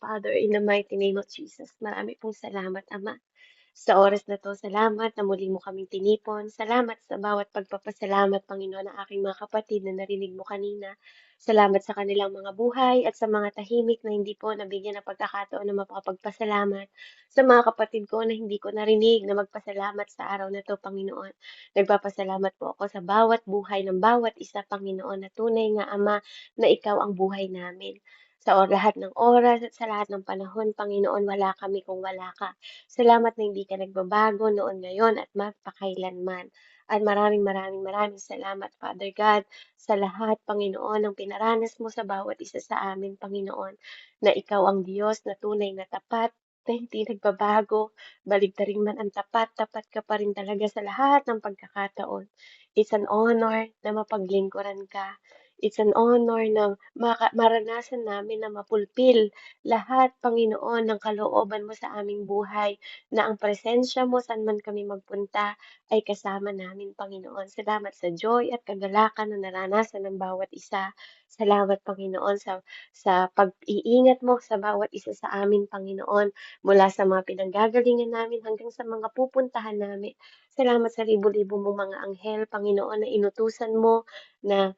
Father, in the mighty name of Jesus, marami pong salamat, Ama. Sa oras na 'to, salamat na muli mo kaming tinipon. Salamat sa bawat pagpapasalamat, Panginoon, ng aking mga kapatid na narinig mo kanina. Salamat sa kanilang mga buhay at sa mga tahimik na hindi po nabigyan ng pagkakataon na makapagpasalamat. Sa mga kapatid ko na hindi ko narinig na magpasalamat sa araw na 'to, Panginoon. Nagpapasalamat po ako sa bawat buhay ng bawat isa, Panginoon, na tunay nga, Ama, na Ikaw ang buhay namin. Sa lahat ng oras at sa lahat ng panahon, Panginoon, wala kami kung wala ka. Salamat na hindi ka nagbabago noon, ngayon at magpakailanman. At maraming maraming maraming salamat, Father God, sa lahat, Panginoon, ng pinaranas mo sa bawat isa sa amin, Panginoon, na ikaw ang Diyos na tunay na tapat, na hindi nagbabago, baligtarin man ang tapat, tapat ka pa rin talaga sa lahat ng pagkakataon. It's an honor na mapaglingkuran ka. It's an honor na maranasan namin na mapulpil lahat, Panginoon, ng kalooban mo sa aming buhay, na ang presensya mo saan man kami magpunta ay kasama namin, Panginoon. Salamat sa joy at kagalakan na naranasan ng bawat isa. Salamat, Panginoon, sa pag-iingat mo sa bawat isa sa amin, Panginoon, mula sa mga pinanggagalingan namin hanggang sa mga pupuntahan namin. Salamat sa libo-libo mong mga anghel, Panginoon, na inutusan mo na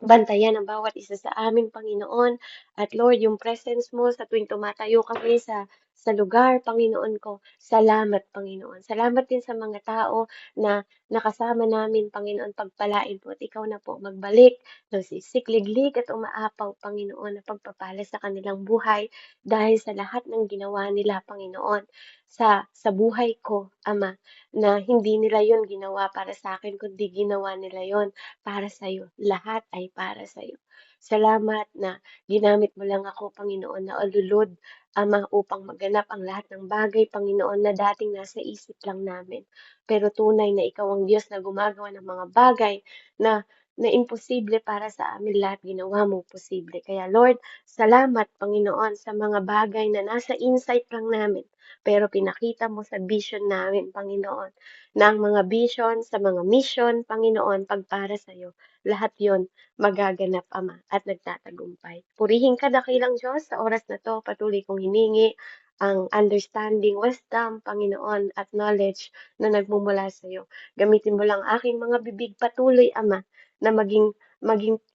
bantayan ang bawat isa sa amin, Panginoon. At Lord, yung presence mo sa tuwing tumatayo kami sa lugar, Panginoon ko. Salamat, Panginoon. Salamat din sa mga tao na nakasama namin, Panginoon. Pagpalain po at ikaw na po magbalik ng sisikliglig at umaapaw, Panginoon, na pagpapala sa kanilang buhay dahil sa lahat ng ginawa nila, Panginoon. Sa buhay ko, Ama, na hindi nila yon ginawa para sa akin, kundi ginawa nila yon para sa'yo. Lahat ay para sa'yo. Salamat na ginamit mo lang ako, Panginoon, na alulod, Ama, upang maganap ang lahat ng bagay, Panginoon, na dating nasa isip lang namin. Pero tunay na ikaw ang Diyos na gumagawa ng mga bagay na imposible para sa amin lahat ginawa mo posible. Kaya Lord, salamat, Panginoon, sa mga bagay na nasa insight lang namin, pero pinakita mo sa vision namin, Panginoon, ng mga vision, sa mga mission, Panginoon, pagpara sa iyo. Lahat yon magaganap, Ama, at nagtatagumpay. Purihin ka, dakilang Diyos, sa oras na to, patuloy kong hiningi ang understanding, wisdom, Panginoon, at knowledge na nagmumula sa iyo. Gamitin mo lang aking mga bibig patuloy, Ama, na maging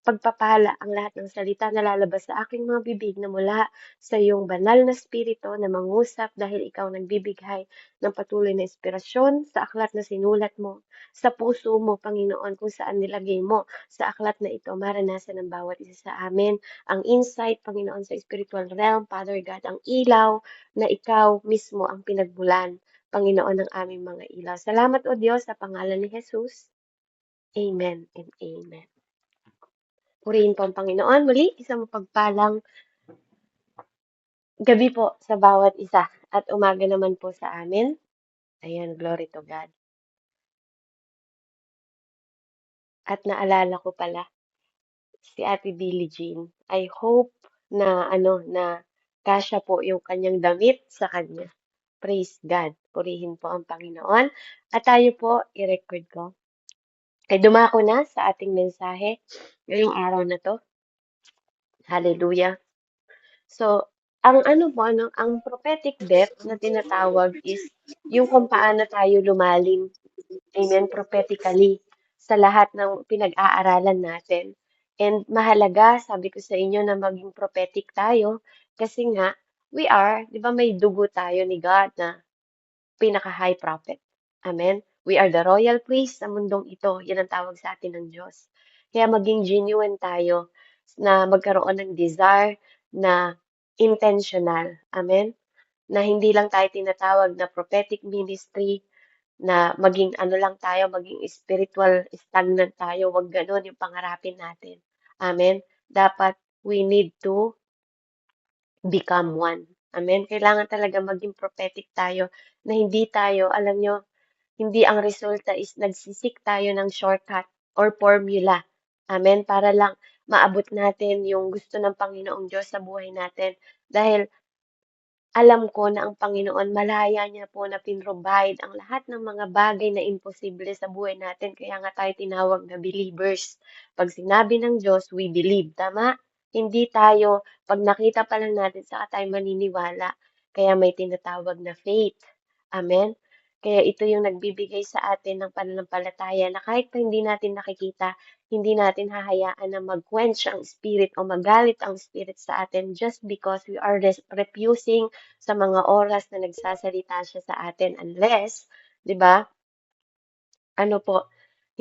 pagpapala ang lahat ng salita na lalabas sa aking mga bibig na mula sa iyong banal na spirito na mangusap dahil ikaw nagbibigay ng patuloy na inspirasyon sa aklat na sinulat mo, sa puso mo, Panginoon, kung saan nilagay mo sa aklat na ito, maranasan ng bawat isa sa amin. Ang insight, Panginoon, sa spiritual realm, Father God, ang ilaw na ikaw mismo ang pinagmulan, Panginoon, ng aming mga ilaw. Salamat, O Diyos, sa pangalan ni Jesus. Amen and amen. Purihin po ang Panginoon. Muli, isang mapagpalang gabi po sa bawat isa at umaga naman po sa amin. Ayan, glory to God. At naalala ko pala si Ate Billie Jean. I hope na na kasya po yung kanyang damit sa kanya. Praise God. Purihin po ang Panginoon. At tayo po, i-record ko. Ay dumako na sa ating mensahe ngayong araw na to. Hallelujah. So, ang ang prophetic depth na tinatawag is yung kung paano tayo lumalim, amen, prophetically sa lahat ng pinag-aaralan natin. And mahalaga, sabi ko sa inyo, na maging prophetic tayo kasi nga, di ba may dugo tayo ni God na pinaka-high prophet. Amen? We are the royal priest sa mundong ito. Yan ang tawag sa atin ng Diyos. Kaya maging genuine tayo na magkaroon ng desire na intentional. Amen? Na hindi lang tayo tinatawag na prophetic ministry, na maging lang tayo, maging spiritual stagnant tayo. Wag ganun yung pangarapin natin. Amen? Dapat we need to become one. Amen? Kailangan talaga maging prophetic tayo na hindi tayo, alam nyo, hindi ang resulta is nagsisik tayo ng shortcut or formula. Amen? Para lang maabot natin yung gusto ng Panginoong Diyos sa buhay natin. Dahil alam ko na ang Panginoon, malaya niya po na pinrovide ang lahat ng mga bagay na imposible sa buhay natin. Kaya nga tayo tinawag na believers. Pag sinabi ng Diyos, we believe. Tama? Hindi tayo, 'pag nakita pa lang natin saka tayo maniniwala. Kaya may tinatawag na faith. Amen? Kaya ito yung nagbibigay sa atin ng pananampalataya na kahit pa hindi natin nakikita, hindi natin hahayaan na mag-quench ang spirit o magalit ang spirit sa atin just because we are refusing sa mga oras na nagsasalita siya sa atin unless, 'di ba? Ano po,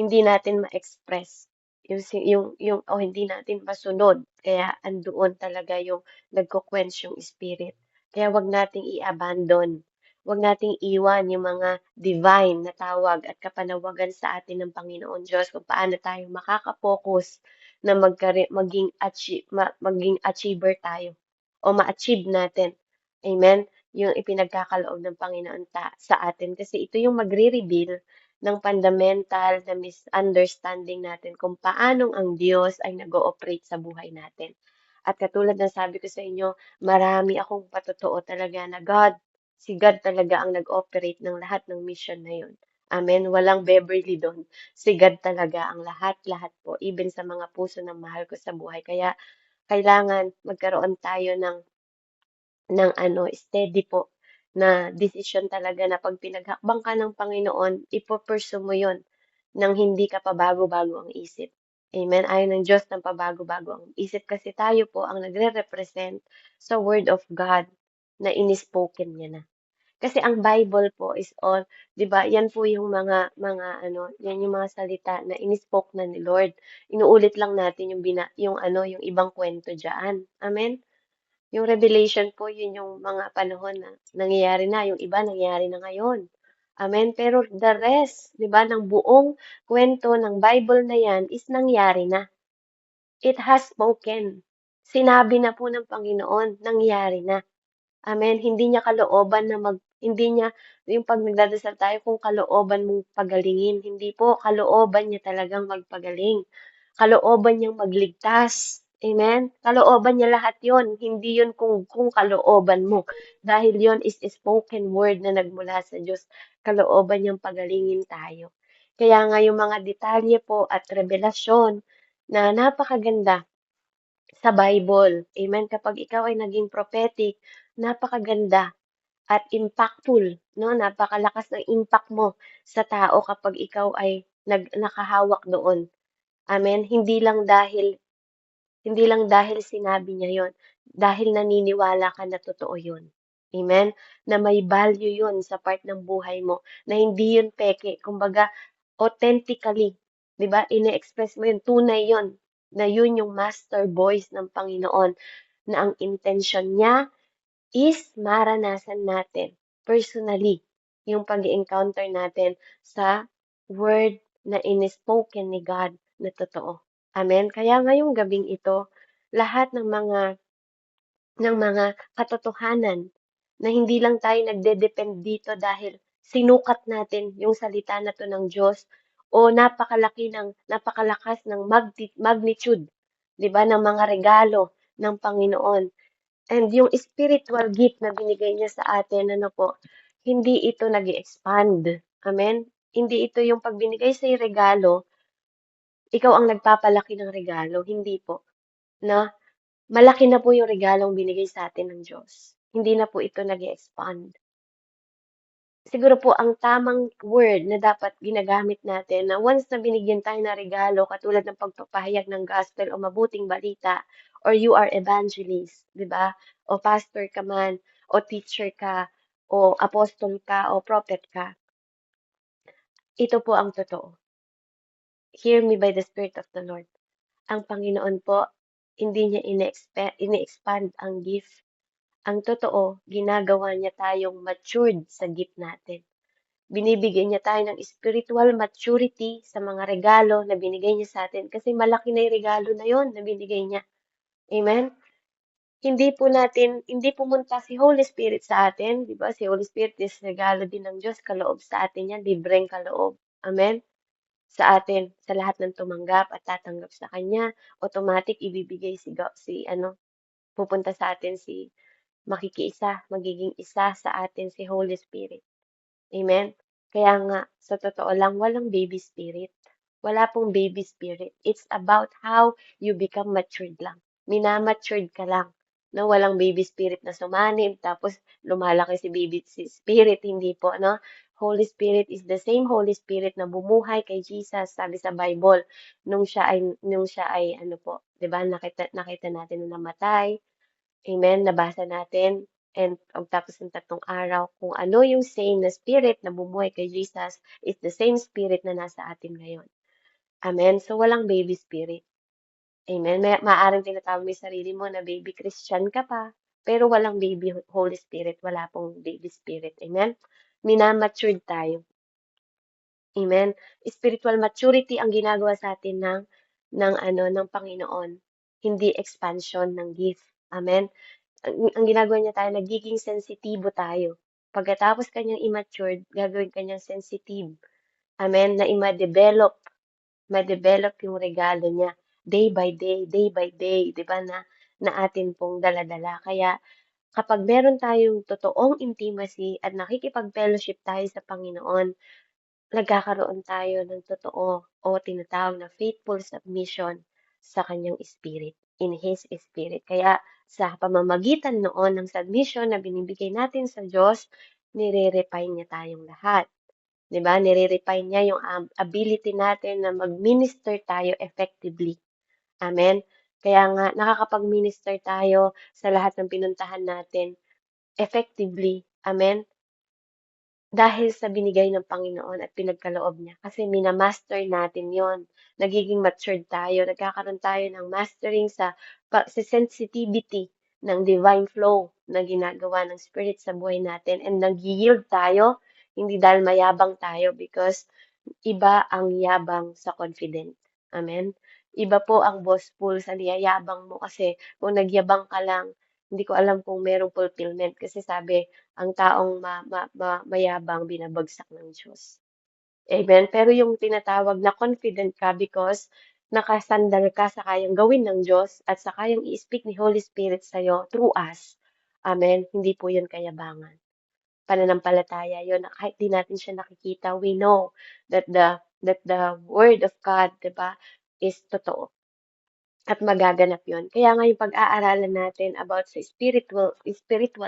hindi natin ma-express o hindi natin masunod kaya andoon talaga yung nagko-quench yung spirit. Kaya 'wag nating i-abandon, 'wag nating iwan yung mga divine na tawag at kapanawagan sa atin ng Panginoon Diyos kung paano tayo makaka-focus na maging achiever tayo o ma-achieve natin. Amen? Yung ipinagkakaloob ng Panginoon sa atin kasi ito yung magre-reveal ng fundamental na misunderstanding natin kung paanong ang Diyos ay nag-ooperate sa buhay natin. At katulad ng sabi ko sa inyo, marami akong patotoo talaga na si God talaga ang nag-operate ng lahat ng mission na yun. Amen. Walang Beverly doon. Si God talaga ang lahat-lahat po, even sa mga puso ng mahal ko sa buhay. Kaya kailangan magkaroon tayo ng steady po na desisyon talaga na 'pag pinaghakbang ka ng Panginoon, ipu-pursue mo 'yon nang hindi ka pabago-bago ang isip. Amen? Ayaw ng Diyos ng pabago-bago ang isip kasi tayo po ang nagre-represent sa Word of God na inispoken niya na. Kasi ang Bible po is all, 'di ba? Yan po yung yan yung mga salita na inispoke na ni Lord. Inuulit lang natin yung ibang kwento diyan. Amen? Yung revelation po, yun yung mga panahon na nangyayari na, yung iba nangyayari na ngayon. Amen. Pero the rest, 'di ba, ng buong kwento ng Bible na yan is nangyari na. It has spoken. Sinabi na po ng Panginoon, nangyari na. Amen. Hindi niya, yung 'pag nagdadasal tayo kung kalooban mong pagalingin, hindi po, kalooban niya talagang magpagaling. Kalooban niyang magligtas. Amen? Kalooban niya lahat yon, hindi yon kung kalooban mo. Dahil yon is spoken word na nagmula sa Diyos. Kalooban niyang pagalingin tayo. Kaya nga yung mga detalye po at revelasyon na napakaganda sa Bible. Amen. Kapag ikaw ay naging prophetic, napakaganda at impactful, no? Napakalakas ng impact mo sa tao kapag ikaw ay nakahawak doon. Amen. Hindi lang dahil sinabi niya 'yon, dahil naniniwala ka na totoo 'yon. Amen? Na may value 'yon sa part ng buhay mo, na hindi 'yon peke. Kumbaga, authentically, 'di ba? Ine-express mo 'yon, tunay 'yon, na 'yun yung master voice ng Panginoon, na ang intention niya is maranasan natin personally yung pag-encounter natin sa word na inispoken ni God na totoo. Amen. Kaya ngayong gabing ito, lahat ng mga katotohanan na hindi lang tayo nagde-depend dito dahil sinukat natin yung salita na to ng Diyos o napakalakas ng magnitude, 'di ba, ng mga regalo ng Panginoon. And yung spiritual gift na binigay niya sa atin, ano po, hindi ito nag-expand. Amen? Hindi ito yung pag binigay sa regalo, ikaw ang nagpapalaki ng regalo. Hindi po. Na malaki na po yung regalong binigay sa atin ng Diyos. Hindi na po ito nag-expand. Siguro po ang tamang word na dapat ginagamit natin na once na binigyan tayo ng regalo, katulad ng pagpapahayag ng gospel o mabuting balita, or you are evangelist, di ba? O pastor ka man, o teacher ka, o apostle ka, o prophet ka. Ito po ang totoo. Hear me by the Spirit of the Lord. Ang Panginoon po, hindi niya ine-expand ang gift. Ang totoo, ginagawa niya tayong matured sa gift natin. Binibigyan niya tayo ng spiritual maturity sa mga regalo na binigay niya sa atin kasi malaki na yung regalo na yon na binigay niya. Amen? Hindi pumunta si Holy Spirit sa atin, di ba? Si Holy Spirit is regalo din ng Diyos, kaloob sa atin yan, libreng kaloob. Amen? Sa atin, sa lahat ng tumanggap at tatanggap sa Kanya, automatic ibibigay pupunta sa atin magiging isa sa atin si Holy Spirit. Amen? Kaya nga, sa totoo lang, walang baby spirit. Wala pong baby spirit. It's about how you become matured lang. minamatured ka lang. No, walang baby spirit na sumanib, tapos lumalaki si baby spirit, hindi po, no? Holy Spirit is the same Holy Spirit na bumuhay kay Jesus, sabi sa Bible, nung siya ay ano po, 'di ba? Nakita natin na namatay. Amen, nabasa natin. And tapos ng 3 araw, kung ano yung same na spirit na bumuhay kay Jesus is the same spirit na nasa atin ngayon. Amen. So walang baby spirit. Amen. Maaaring tinatawag mo yung sarili mo na baby Christian ka pa, pero walang baby Holy Spirit, wala pong baby spirit. Amen. Minamatured tayo. Amen. Spiritual maturity ang ginagawa sa atin ng Panginoon, hindi expansion ng gift. Amen. Ang ginagawa niya tayo, nagiging sensitibo tayo. Pagkatapos kanyang immature, gagawin kanyang sensitive. Amen. Na ma-develop yung regalo niya day by day, 'di ba na atin pong daladala. Kaya kapag meron tayong totoong intimacy at nakikipag-fellowship tayo sa Panginoon, nagkakaroon tayo ng totoo o tinatawag na faithful submission sa kanyang spirit, in His Spirit. Kaya sa pamamagitan noon ng submission na binibigay natin sa Diyos, nire-refine niya tayong lahat. 'Di ba? Nire-refine niya yung ability natin na mag-minister tayo effectively. Amen? Kaya nga, nakakapag-minister tayo sa lahat ng pinuntahan natin effectively. Amen? Dahil sa binigay ng Panginoon at pinagkaloob niya. Kasi minamaster natin yon, nagiging matured tayo, nagkakaroon tayo ng mastering sa sensitivity ng divine flow na ginagawa ng Spirit sa buhay natin. And nag-yield tayo, hindi dahil mayabang tayo because iba ang yabang sa confident. Amen? Iba po ang boastful sa niyayabang mo kasi kung nagyabang ka lang, hindi ko alam kung merong fulfillment kasi sabi, ang taong mayabang binabagsak ng Diyos. Amen? Pero yung tinatawag na confident ka because nakasandal ka sa kayang gawin ng Diyos at sa kayang i-speak ni Holy Spirit sa'yo through us. Amen? Hindi po yun kayabangan. Pananampalataya yun. Kahit di natin siya nakikita, we know that the word of God, 'di ba, is totoo at magaganap yun. Kaya nga yung pag-aaralan natin about sa spiritual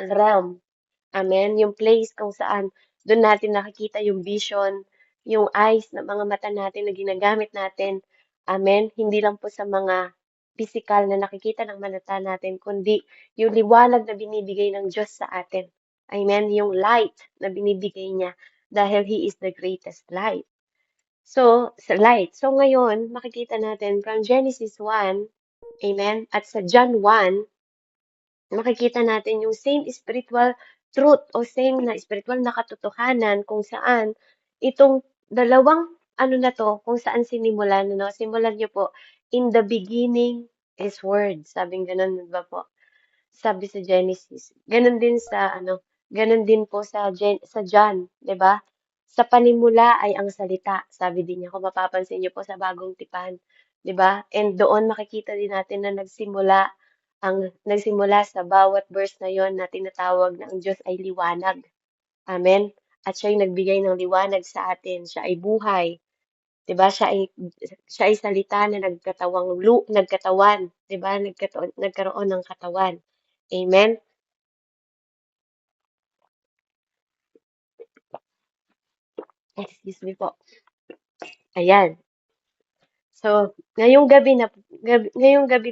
realm, amen, yung place kung saan doon natin nakikita yung vision, yung eyes ng mga mata natin na ginagamit natin, amen, hindi lang po sa mga physical na nakikita ng mata natin, kundi yung liwanag na binibigay ng Diyos sa atin. Amen, yung light na binibigay niya dahil He is the greatest light. So, sa light. So, ngayon, makikita natin from Genesis 1, amen, at sa John 1, makikita natin yung same spiritual truth o same na spiritual na katotohanan kung saan itong dalawang ano na to, kung saan sinimulan, no? Simulan niyo po, in the beginning is word. Sabing ganun, di ba po? Sabi sa Genesis. Ganun din sa ano, ganun din po sa John, 'di ba? Sa panimula ay ang salita, sabi din niya kung mapapansin niyo po sa Bagong Tipan, 'di ba? And doon makikita din natin na nagsimula sa bawat verse na yon na tinatawag na ang Diyos ay liwanag. Amen. At siya ay nagbigay ng liwanag sa atin. Siya ay buhay. 'Di ba? Siya ay salita na nagkatawan, 'di ba? Nagkaroon ng katawan. Amen. Excuse me po. Ayan. So, ngayong gabi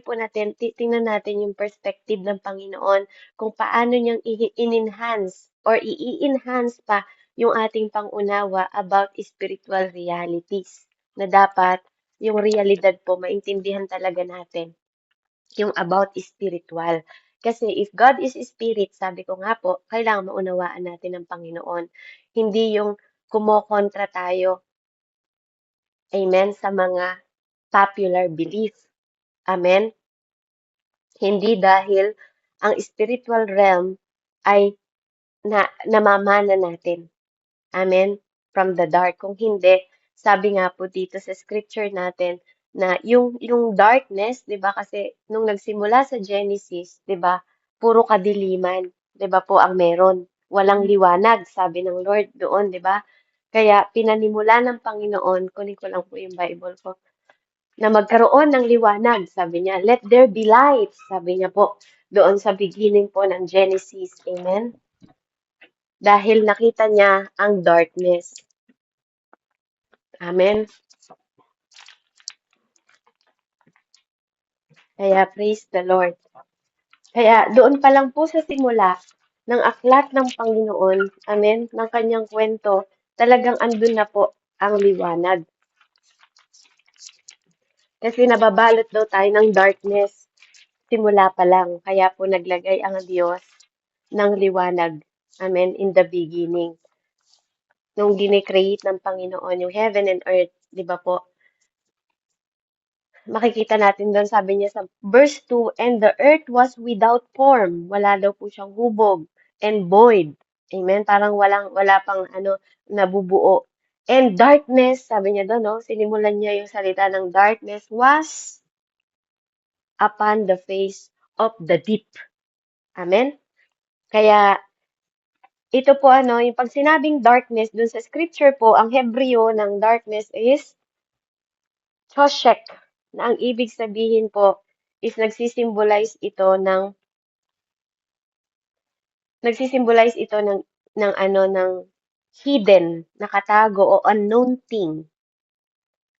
po natin, tingnan natin yung perspective ng Panginoon kung paano niyang in-enhance or i-enhance pa yung ating pangunawa about spiritual realities na dapat yung realidad po maintindihan talaga natin yung about spiritual. Kasi if God is spirit, sabi ko nga po, kailangan maunawaan natin ng Panginoon. Hindi yung kumokontra tayo, amen, sa mga popular belief. Amen? Hindi dahil ang spiritual realm ay namamana natin. Amen? From the dark. Kung hindi, sabi nga po dito sa scripture natin na yung darkness, 'di ba? Kasi nung nagsimula sa Genesis, 'di ba? Puro kadiliman, 'di ba po ang meron. Walang liwanag, sabi ng Lord doon, 'di ba? Kaya pinanimula ng Panginoon, kunin ko lang po yung Bible ko. na magkaroon ng liwanag. Sabi niya, let there be light. Sabi niya po, doon sa beginning po ng Genesis. Amen? Dahil nakita niya ang darkness. Amen? Kaya praise the Lord. Kaya doon pa lang po sa simula ng aklat ng Panginoon, amen, ng kanyang kwento, talagang andun na po ang liwanag. Kasi nababalot daw tayo ng darkness simula pa lang. Kaya po naglagay ang Diyos ng liwanag. Amen. In the beginning. Nung dinecreate ng Panginoon yung heaven and earth, di ba po? Makikita natin doon, sabi niya sa verse 2, and the earth was without form. Wala daw po siyang hubog and void. Amen? Parang wala pang nabubuo. And darkness, sabi niya doon, no? Sinimulan niya yung salita ng darkness was upon the face of the deep. Amen? Kaya, ito po yung pag sinabing darkness, dun sa scripture po, ang Hebreo ng darkness is choshek, na ang ibig sabihin po is nagsisimbolize ito ng hidden, nakatago o unknown thing.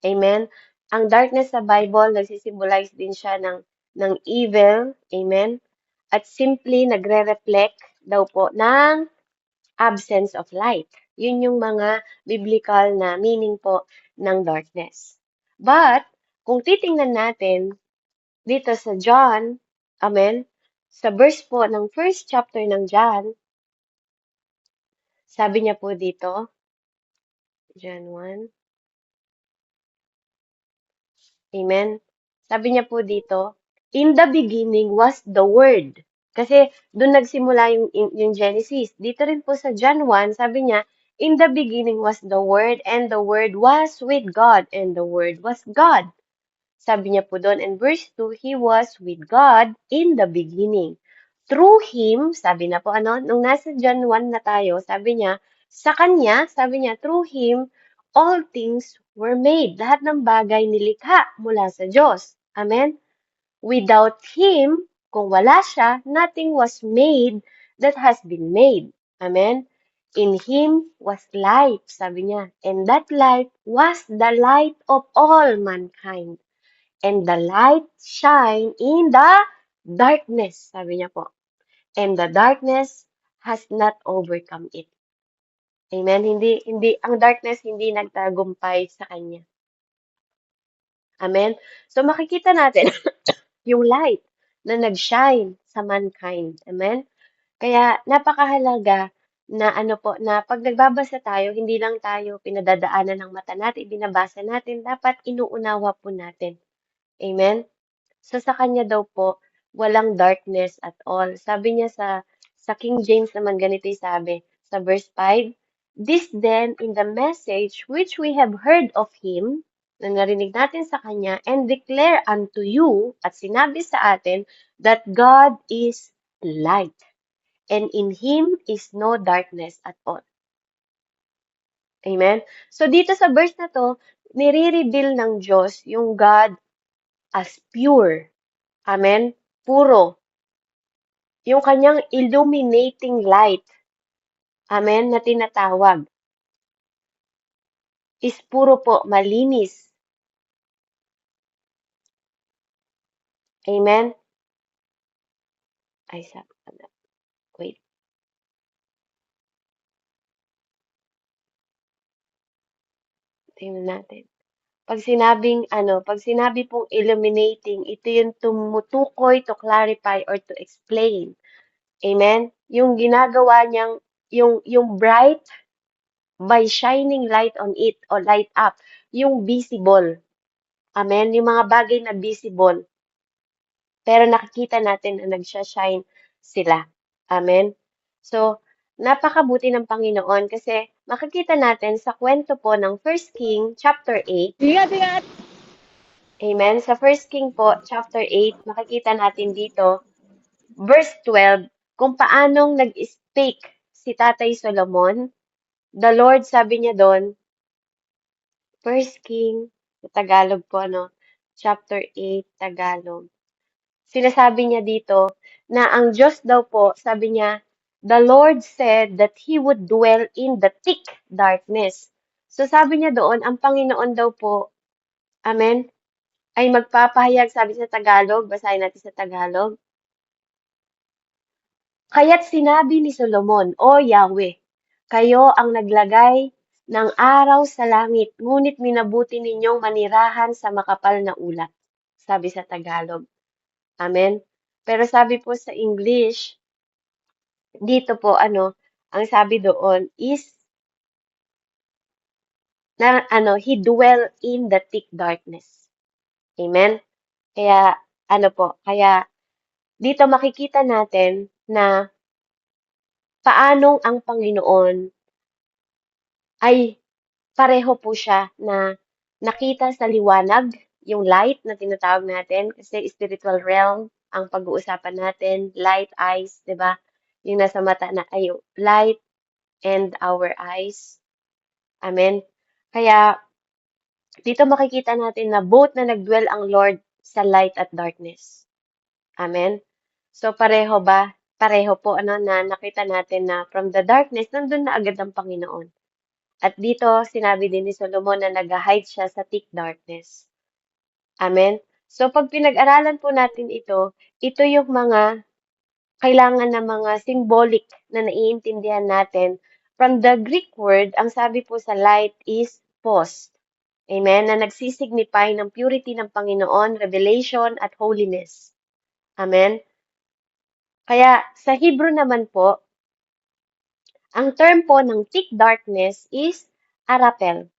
Amen? Ang darkness sa Bible, nagsisimbolize din siya ng evil. Amen? At simply nagre-reflect daw po ng absence of light. Yun yung mga biblical na meaning po ng darkness. But, kung titingnan natin dito sa John, amen, sa verse po ng first chapter ng John, sabi niya po dito, John 1, amen, sabi niya po dito, in the beginning was the Word. Kasi doon nagsimula yung Genesis. Dito rin po sa John 1, sabi niya, in the beginning was the Word, and the Word was with God, and the Word was God. Sabi niya po doon, in verse 2, He was with God in the beginning. Through Him, sabi na po nung nasa John 1 na tayo, sabi niya, sa Kanya, sabi niya, through Him, all things were made. Lahat ng bagay nilikha mula sa Diyos. Amen? Without Him, kung wala siya, nothing was made that has been made. Amen? In Him was life, sabi niya. And that life was the light of all mankind. And the light shine in the darkness, sabi niya po. And the darkness has not overcome it. Amen? Ang darkness hindi nagtagumpay sa kanya. Amen? So makikita natin yung light na nag-shine sa mankind. Amen? Kaya napakahalaga na na pag nagbabasa tayo, hindi lang tayo pinadadaanan ng mata natin, binabasa natin, dapat inuunawa po natin. Amen? So sa kanya daw po, walang darkness at all. Sabi niya sa King James naman ganito yung sabi, sa verse 5, this then in the message which we have heard of him, na narinig natin sa kanya, and declare unto you, at sinabi sa atin, that God is light, and in him is no darkness at all. Amen? So dito sa verse na to, nire-reveal ng Diyos yung God as pure. Amen? Puro. Yung kanyang illuminating light, amen, na tinatawag, is puro po, malinis. Amen? Ay, wait. Tingnan natin. Pag sinabi pong illuminating, ito yung tumutukoy to clarify or to explain. Amen? Yung ginagawa niyang, yung bright by shining light on it or light up, yung visible. Amen? Yung mga bagay na visible. Pero nakikita natin na nagsha-shine sila. Amen? So, napakabuti ng Panginoon kasi makikita natin sa kwento po ng First King chapter 8. Ingat, ingat! Amen? Sa First King po chapter 8, makikita natin dito, verse 12, kung paanong nag-speak si Tatay Solomon. The Lord, sabi niya doon, First King, sa Tagalog po, chapter 8, Tagalog. Sinasabi niya dito na ang Diyos daw po, sabi niya, the Lord said that He would dwell in the thick darkness. So sabi niya doon, ang Panginoon daw po, amen, ay magpapahayag, sabi sa Tagalog, basahin natin sa Tagalog. Kaya't sinabi ni Solomon, O Yahweh, kayo ang naglagay ng araw sa langit, ngunit minabuti ninyong manirahan sa makapal na ulap. Sabi sa Tagalog. Amen. Pero sabi po sa English, dito po ang sabi doon is na he dwell in the thick darkness. Amen. Kaya kaya dito makikita natin na paanong ang Panginoon ay pareho po siya na nakita sa liwanag, yung light na tinatawag natin, kasi spiritual realm ang pag-uusapan natin, light eyes, 'di ba? Yung nasa mata na ay yung light and our eyes. Amen. Kaya dito makikita natin na both na nagdwell ang Lord sa light at darkness. Amen. So pareho ba? Pareho po na nakita natin na from the darkness nandun na agad ang Panginoon. At dito, sinabi din ni Solomon na nag-hide siya sa thick darkness. Amen? So, pag pinag-aralan po natin ito yung mga kailangan na mga symbolic na naiintindihan natin. From the Greek word, ang sabi po sa light is phos. Amen? Na nagsisignify ng purity ng Panginoon, revelation, at holiness. Amen? Kaya, sa Hebrew naman po, ang term po ng thick darkness is arapel,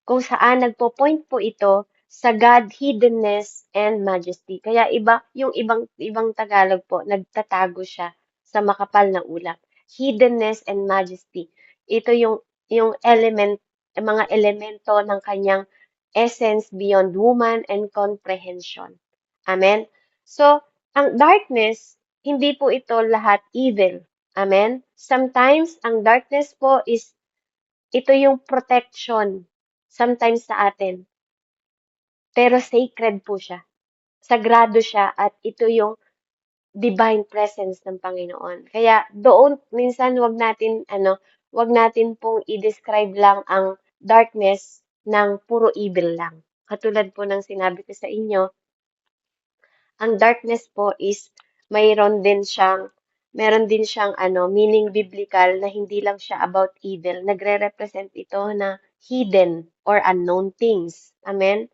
kung saan nagpo-point po ito sa God hiddenness and majesty. Kaya yung ibang Tagalog po, nagtatago siya sa makapal na ulap. Hiddenness and majesty. Ito yung mga elemento ng kanyang essence beyond woman and comprehension. Amen? So, ang darkness, hindi po ito lahat evil. Amen? Sometimes, ang darkness po is ito yung protection sometimes sa atin. Pero sacred po siya. Sagrado siya at ito yung divine presence ng Panginoon. Kaya doon minsan wag natin pong i-describe lang ang darkness ng puro evil lang. Katulad po ng sinabi ko sa inyo, ang darkness po is meron din siyang meaning biblical na hindi lang siya about evil. Nagre-represent ito na hidden or unknown things. Amen?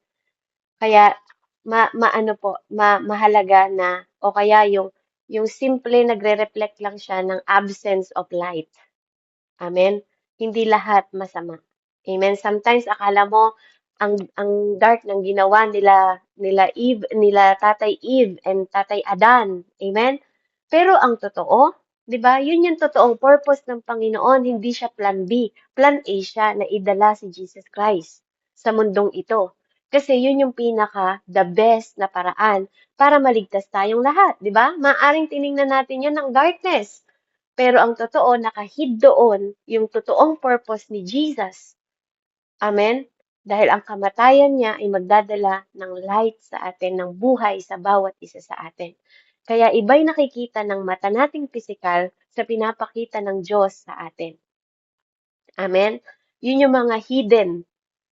Kaya mahalaga na o kaya yung simple nagre-reflect lang siya ng absence of light. Amen? Hindi lahat masama. Amen? Sometimes akala mo ang dark ng ginawa nila Tatay Eve and Tatay Adan. Amen? Pero ang totoo, 'di ba? Yun yung totoong purpose ng Panginoon, hindi siya plan B. Plan A siya na idala si Jesus Christ sa mundong ito. Kasi yun yung the best na paraan para maligtas tayong lahat, 'di ba? Maaring tiningnan natin yun ng darkness. Pero ang totoo, nakahid doon yung totoong purpose ni Jesus. Amen? Dahil ang kamatayan niya ay magdadala ng light sa atin, ng buhay sa bawat isa sa atin. Kaya iba'y nakikita ng mata nating pisikal sa pinapakita ng Diyos sa atin. Amen? Yun yung mga hidden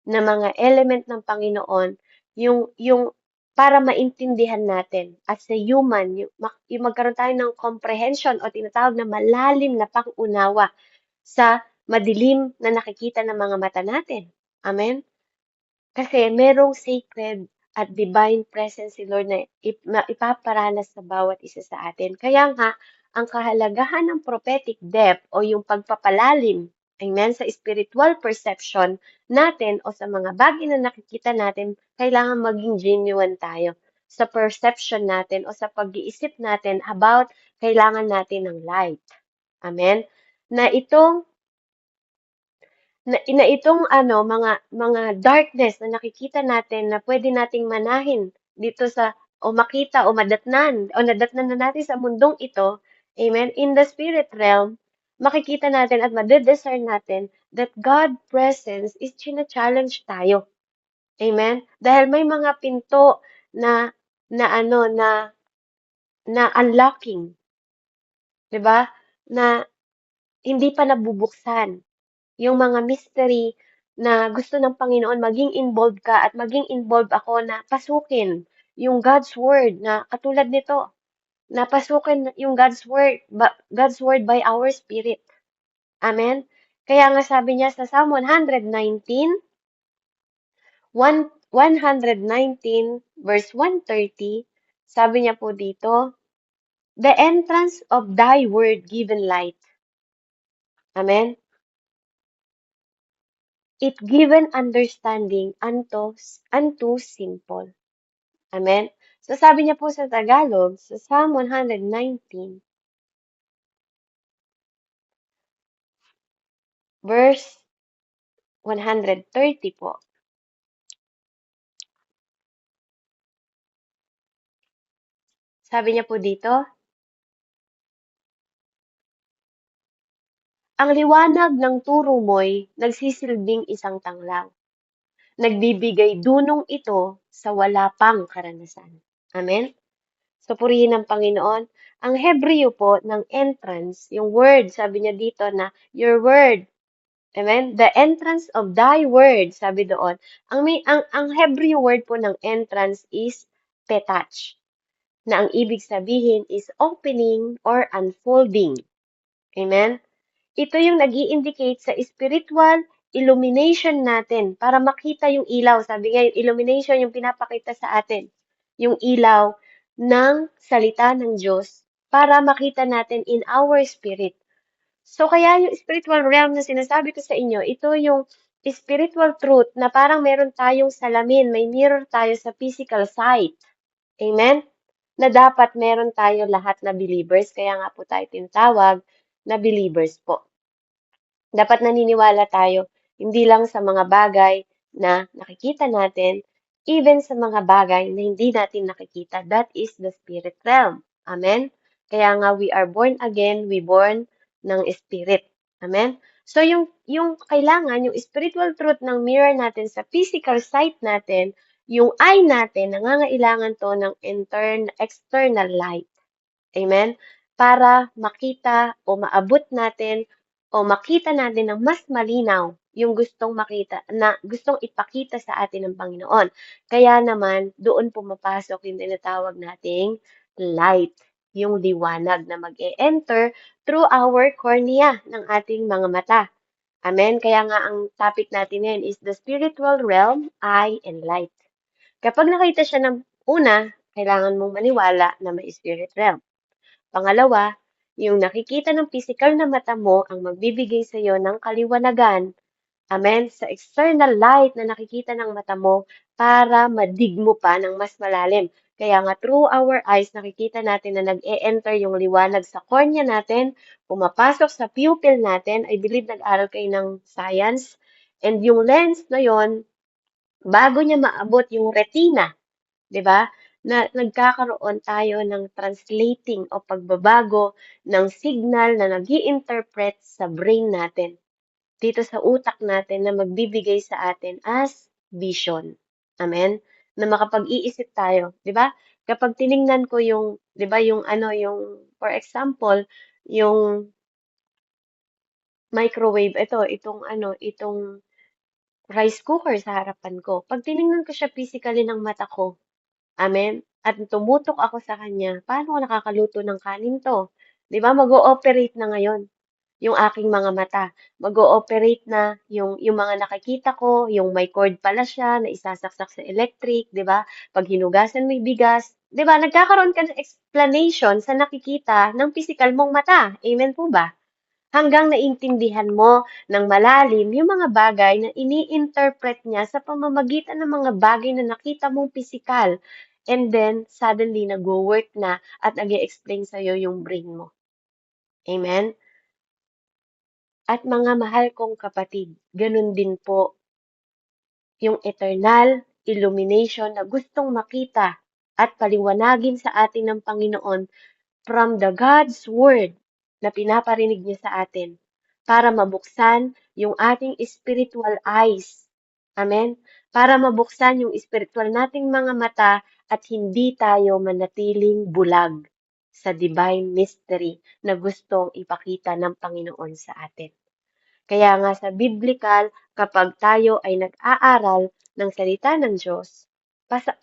na mga element ng Panginoon, yung para maintindihan natin as a human, yung magkaroon tayo ng comprehension o tinatawag na malalim na pangunawa sa madilim na nakikita ng mga mata natin. Amen? Kasi merong sacred at divine presence si Lord na ipaparanas sa bawat isa sa atin. Kaya nga, ang kahalagahan ng prophetic depth o yung pagpapalalim, amen, sa spiritual perception natin o sa mga bagay na nakikita natin, kailangan maging genuine tayo sa perception natin o sa pag-iisip natin about kailangan natin ng light. Amen? Na itong itong mga darkness na nakikita natin na pwede nating manahin dito sa o makita o nadatnan na natin sa mundong ito, amen, in the spirit realm, makikita natin at madediscern natin that God presence is china-challenge tayo. Amen? Dahil may mga pinto na na ano na unlocking, 'di ba? Na hindi pa nabubuksan yung mga mystery na gusto ng Panginoon maging involved ka at maging involved ako na pasukin yung God's word na katulad nito, na pasukin yung God's word by our spirit. Amen. Kaya nga sabi niya sa Psalm 119, 119 verse 130, sabi niya po dito, the entrance of thy word given light. Amen. It given understanding unto simple. Amen. So sabi niya po sa Tagalog, sa Psalm 119, verse 130 po. Sabi niya po dito, ang liwanag ng turo mo'y nagsisilbing isang tanglaw. Nagbibigay dunong ito sa wala pang karanasan. Amen? So, purihin ng Panginoon. Ang Hebreo po ng entrance, yung word, sabi niya dito na, your word. Amen? The entrance of thy word, sabi doon. Ang Hebreo word po ng entrance is petach, na ang ibig sabihin is opening or unfolding. Amen? Ito yung nag-i-indicate sa spiritual illumination natin para makita yung ilaw. Sabi nga, yung illumination yung pinapakita sa atin. Yung ilaw ng salita ng Diyos para makita natin in our spirit. So, kaya yung spiritual realm na sinasabi ko sa inyo, ito yung spiritual truth na parang meron tayong salamin, may mirror tayo sa physical sight. Amen? Na dapat meron tayo lahat na believers, kaya nga po tayo tinatawag na believers po. Dapat naniniwala tayo, hindi lang sa mga bagay na nakikita natin, even sa mga bagay na hindi natin nakikita. That is the spirit realm. Amen? Kaya nga, we are born again, we born ng spirit. Amen? So, yung kailangan, yung spiritual truth ng mirror natin sa physical sight natin, yung eye natin, nangangailangan to ng external light. Amen? Para makita o maabot natin o makita natin ng mas malinaw yung gustong makita, na gustong ipakita sa atin ng Panginoon. Kaya naman, doon pumapasok yung tinatawag nating light, yung liwanag na mag-e-enter through our cornea ng ating mga mata. Amen? Kaya nga ang topic natin ngayon is the spiritual realm, eye, and light. Kapag nakita siya ng una, kailangan mong maniwala na may spirit realm. Pangalawa, yung nakikita ng pisikal na mata mo ang magbibigay sa iyo ng kaliwanagan, amen, sa external light na nakikita ng mata mo para madig mo pa ng mas malalim. Kaya nga through our eyes, nakikita natin na nag-e-enter yung liwanag sa cornea natin, pumapasok sa pupil natin. I believe nag-aral kayo ng science. And yung lens na yon, bago niya maabot yung retina, 'di ba? Na nagkakaroon tayo ng translating o pagbabago ng signal na nag-i-interpret sa brain natin, dito sa utak natin na magbibigay sa atin as vision. Amen? Na makapag-iisip tayo, 'di ba? Kapag tiningnan ko yung, 'di ba, yung ano, yung for example, yung microwave, itong rice cooker sa harapan ko. Pag tiningnan ko siya physically ng mata ko, amen? At tumutok ako sa kanya, paano ko nakakaluto ng kanin to? 'Di ba? Mag-ooperate na ngayon yung aking mga mata. Mag-ooperate na yung mga nakikita ko, yung may cord pala siya na isasaksak sa electric, 'di ba? Pag hinugasan mo yung bigas, 'di ba? Nagkakaroon ka ng explanation sa nakikita ng physical mong mata. Amen po ba? Hanggang naintindihan mo ng malalim yung mga bagay na ini-interpret niya sa pamamagitan ng mga bagay na nakita mong pisikal. And then, suddenly, nag-work na at nag explain sa'yo yung brain mo. Amen? At mga mahal kong kapatid, ganun din po yung eternal illumination na gustong makita at paliwanagin sa atin ng Panginoon from the God's Word na pinaparinig niya sa atin para mabuksan yung ating spiritual eyes. Amen? Para mabuksan yung spiritual nating mga mata at hindi tayo manatiling bulag sa divine mystery na gustong ipakita ng Panginoon sa atin. Kaya nga sa biblical, kapag tayo ay nag-aaral ng salita ng Diyos,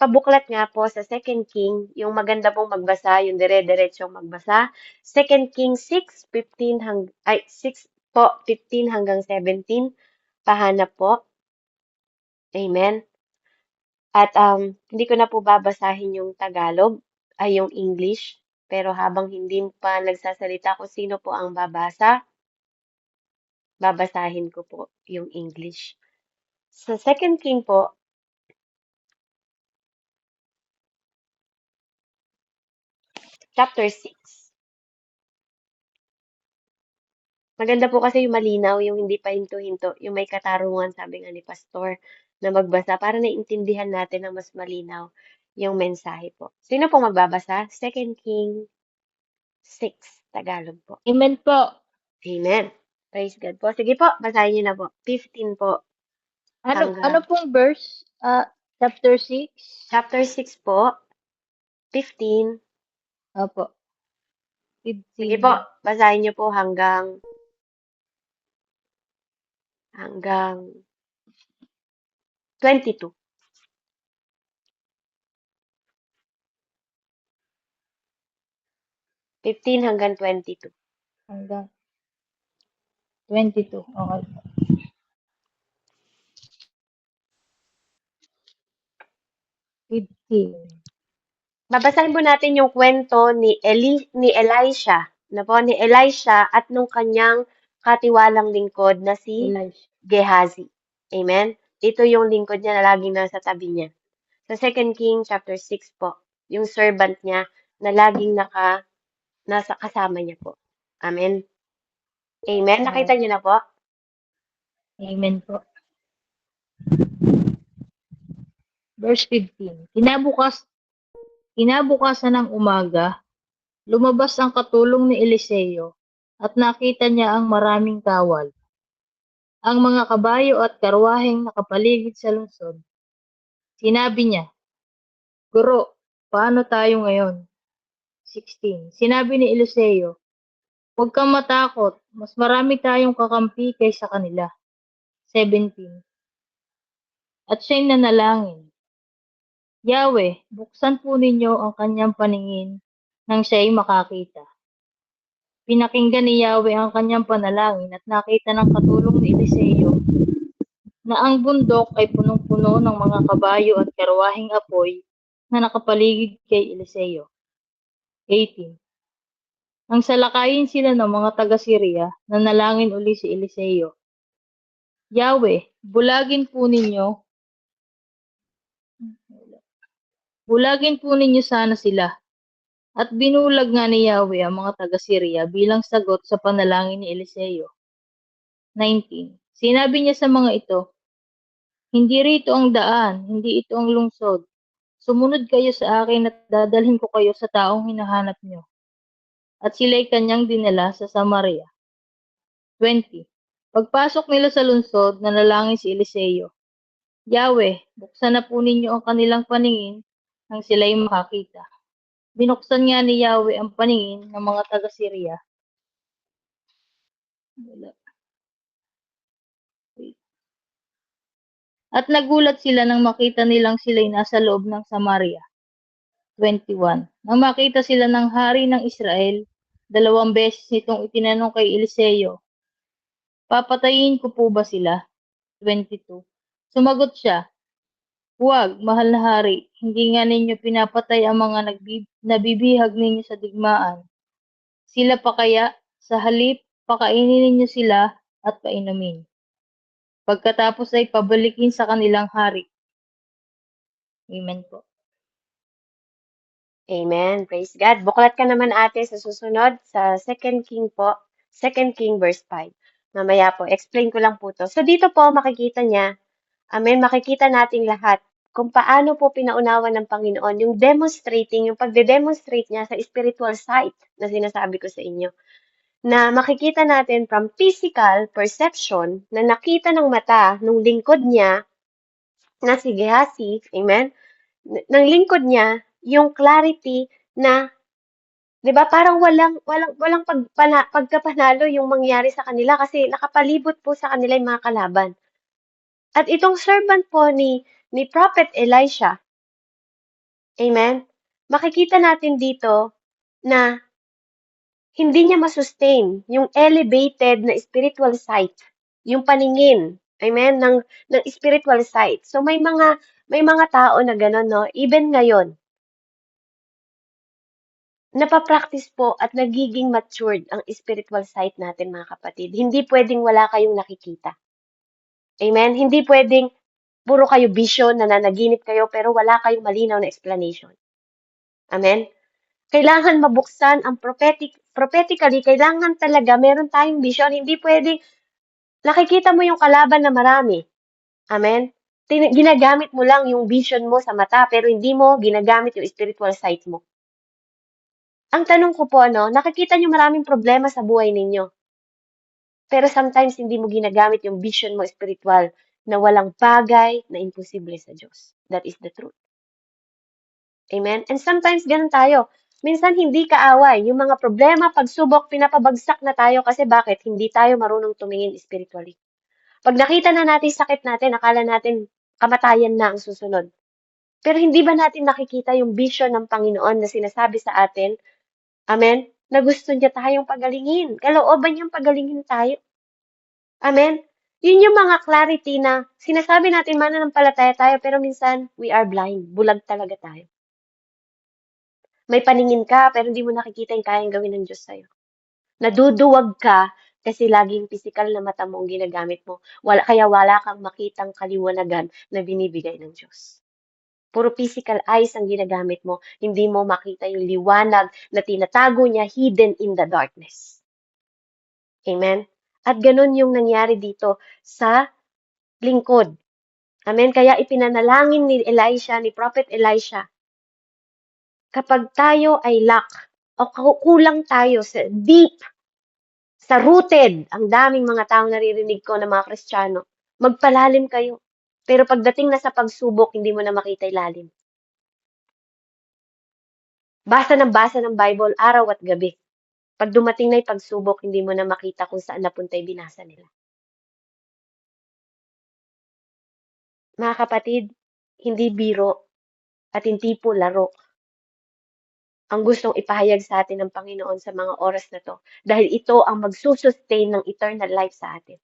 pabuklat nga po sa Second King, yung maganda pong magbasa, yung dire-diretsong magbasa, Second King 6:15 6 po, 15 hanggang 17, pahanap po. Amen. At hindi ko na po babasahin yung Tagalog, ay yung English. Pero habang hindi pa nagsasalita kung sino po ang babasa, babasahin ko po yung English. Sa Second King po, chapter 6. Maganda po kasi yung malinaw, yung hindi pa hinto-hinto, yung may katarungan, sabi nga ni Pastor, na magbasa para naiintindihan natin na mas malinaw yung mensahe po. Sino po magbabasa? Second King 6, Tagalog po. Amen po. Amen. Praise God po. Sige po, basahin niyo na po. 15 po. Ano pong verse? Chapter 6? Chapter 6 po, 15. Opo. Sige po, 15. basahin niyo po hanggang 22. Fifteen hanggang 22. Hanggang 22. Okay. Babasahin po natin yung kwento ni Elisha, na po ni Elisha at nung kanyang katiwalang lingkod na si Elijah. Gehazi. Amen? Ito yung lingkod niya na laging nasa tabi niya. Sa Second King chapter 6 po, yung servant niya na laging nasa kasama niya po. Amen? Amen? Nakita niyo na po? Amen po. Verse 15. Kinabukasan ng umaga, lumabas ang katulong ni Eliseo at nakita niya ang maraming kawal, ang mga kabayo at karwaheng nakapaligid sa lungsod. Sinabi niya, Guro, paano tayo ngayon? 16. Sinabi ni Eliseo, huwag kang matakot, mas marami tayong kakampi kaysa kanila. 17. At siya'y nanalangin, Yahweh, buksan po ninyo ang kanyang paningin nang siya'y makakita. Pinakinggan ni Yahweh ang kanyang panalangin at nakita ng katulong ni Eliseo na ang bundok ay punong-puno ng mga kabayo at karwaheng apoy na nakapaligid kay Eliseo. 18. Nang salakayin sila ng mga taga-Syria, nanalangin uli si Eliseo, Yahweh, bulagin po ninyo sana sila. At binulag nga ni Yahweh ang mga taga-Syria bilang sagot sa panalangin ni Eliseo. 19. Sinabi niya sa mga ito, hindi rito ang daan, hindi ito ang lungsod. Sumunod kayo sa akin at dadalhin ko kayo sa taong hinahanap niyo. At sila'y kanyang dinala sa Samaria. 20. Pagpasok nila sa lungsod, nanalangin si Eliseo, Yahweh, buksan na po ninyo ang kanilang paningin nang sila'y makakita. Binuksan nga ni Yahweh ang paningin ng mga taga-Syria. At nagulat sila nang makita nilang sila'y nasa loob ng Samaria. 21. Nang makita sila ng hari ng Israel, 2 beses nitong itinanong kay Eliseo, papatayin ko po ba sila? 22. Sumagot siya, huwag, mahal na hari, hindi nga ninyo pinapatay ang mga nabibihag ninyo sa digmaan. Sila pa kaya, sa halip, pakainin ninyo sila at painumin. Pagkatapos ay pabalikin sa kanilang hari. Amen po. Amen. Praise God. Buklat ka naman ate sa susunod sa Second King po. Second King verse 5. Mamaya po, explain ko lang po to. So dito po makikita niya, amen, makikita nating lahat kung paano po pinaunawan ng Panginoon yung demonstrating, yung pagde-demonstrate niya sa spiritual sight na sinasabi ko sa inyo. Na makikita natin from physical perception na nakita ng mata nung lingkod niya na si Gehazi, amen, ng lingkod niya yung clarity na, 'di ba, parang walang pagkapanalo yung mangyari sa kanila kasi nakapalibot po sa kanila yung mga kalaban. At itong servant po ni Prophet Elisha, amen, makikita natin dito na hindi niya masustain yung elevated na spiritual sight, yung paningin, amen, ng spiritual sight. So may mga tao na gano'n, 'no, even ngayon, napapractice po at nagiging matured ang spiritual sight natin, mga kapatid. Hindi puwedeng wala kayong nakikita. Amen? Hindi puwedeng puro kayo vision, nananaginip kayo, pero wala kayong malinaw na explanation. Amen? Kailangan mabuksan ang prophetically, kailangan talaga meron tayong vision. Hindi puwedeng nakikita mo yung kalaban na marami. Amen? Ginagamit mo lang yung vision mo sa mata, pero hindi mo ginagamit yung spiritual sight mo. Ang tanong ko po, ano, nakikita niyo maraming problema sa buhay ninyo. Pero sometimes hindi mo ginagamit yung vision mo spiritual na walang bagay na imposible sa Diyos. That is the truth. Amen? And sometimes ganun tayo. Minsan hindi kaaway. Yung mga problema, pagsubok, pinapabagsak na tayo kasi bakit? Hindi tayo marunong tumingin spiritually. Pag nakita na natin sakit natin, akala natin kamatayan na ang susunod. Pero hindi ba natin nakikita yung vision ng Panginoon na sinasabi sa atin, amen, na gusto niya tayong pagalingin. Kalooban niyang pagalingin tayo. Amen? Yun yung mga clarity na sinasabi natin mananampalataya tayo pero minsan we are blind. Bulag talaga tayo. May paningin ka pero hindi mo nakikita yung kayang gawin ng Diyos sa'yo. Naduduwag ka kasi laging physical na mata mo ang ginagamit mo. Kaya wala kang makitang kaliwanagan na binibigay ng Diyos. Puro physical eyes ang ginagamit mo. Hindi mo makita yung liwanag na tinatago niya hidden in the darkness. Amen? At ganun yung nangyari dito sa lingkod. Amen? Kaya ipinanalangin ni Elisha, ni Prophet Elisha, kapag tayo ay lack o kulang tayo sa deep, sa rooted, ang daming mga taong naririnig ko na mga Kristiyano, magpalalim kayo. Pero pagdating na sa pagsubok, hindi mo na makita ilalim. Basa ng Bible, araw at gabi. Pag dumating na yung pagsubok, hindi mo na makita kung saan napunta yung binasa nila. Mga kapatid, hindi biro at hindi po laro ang gustong ipahayag sa atin ng Panginoon sa mga oras na to. Dahil ito ang magsusustain ng eternal life sa atin.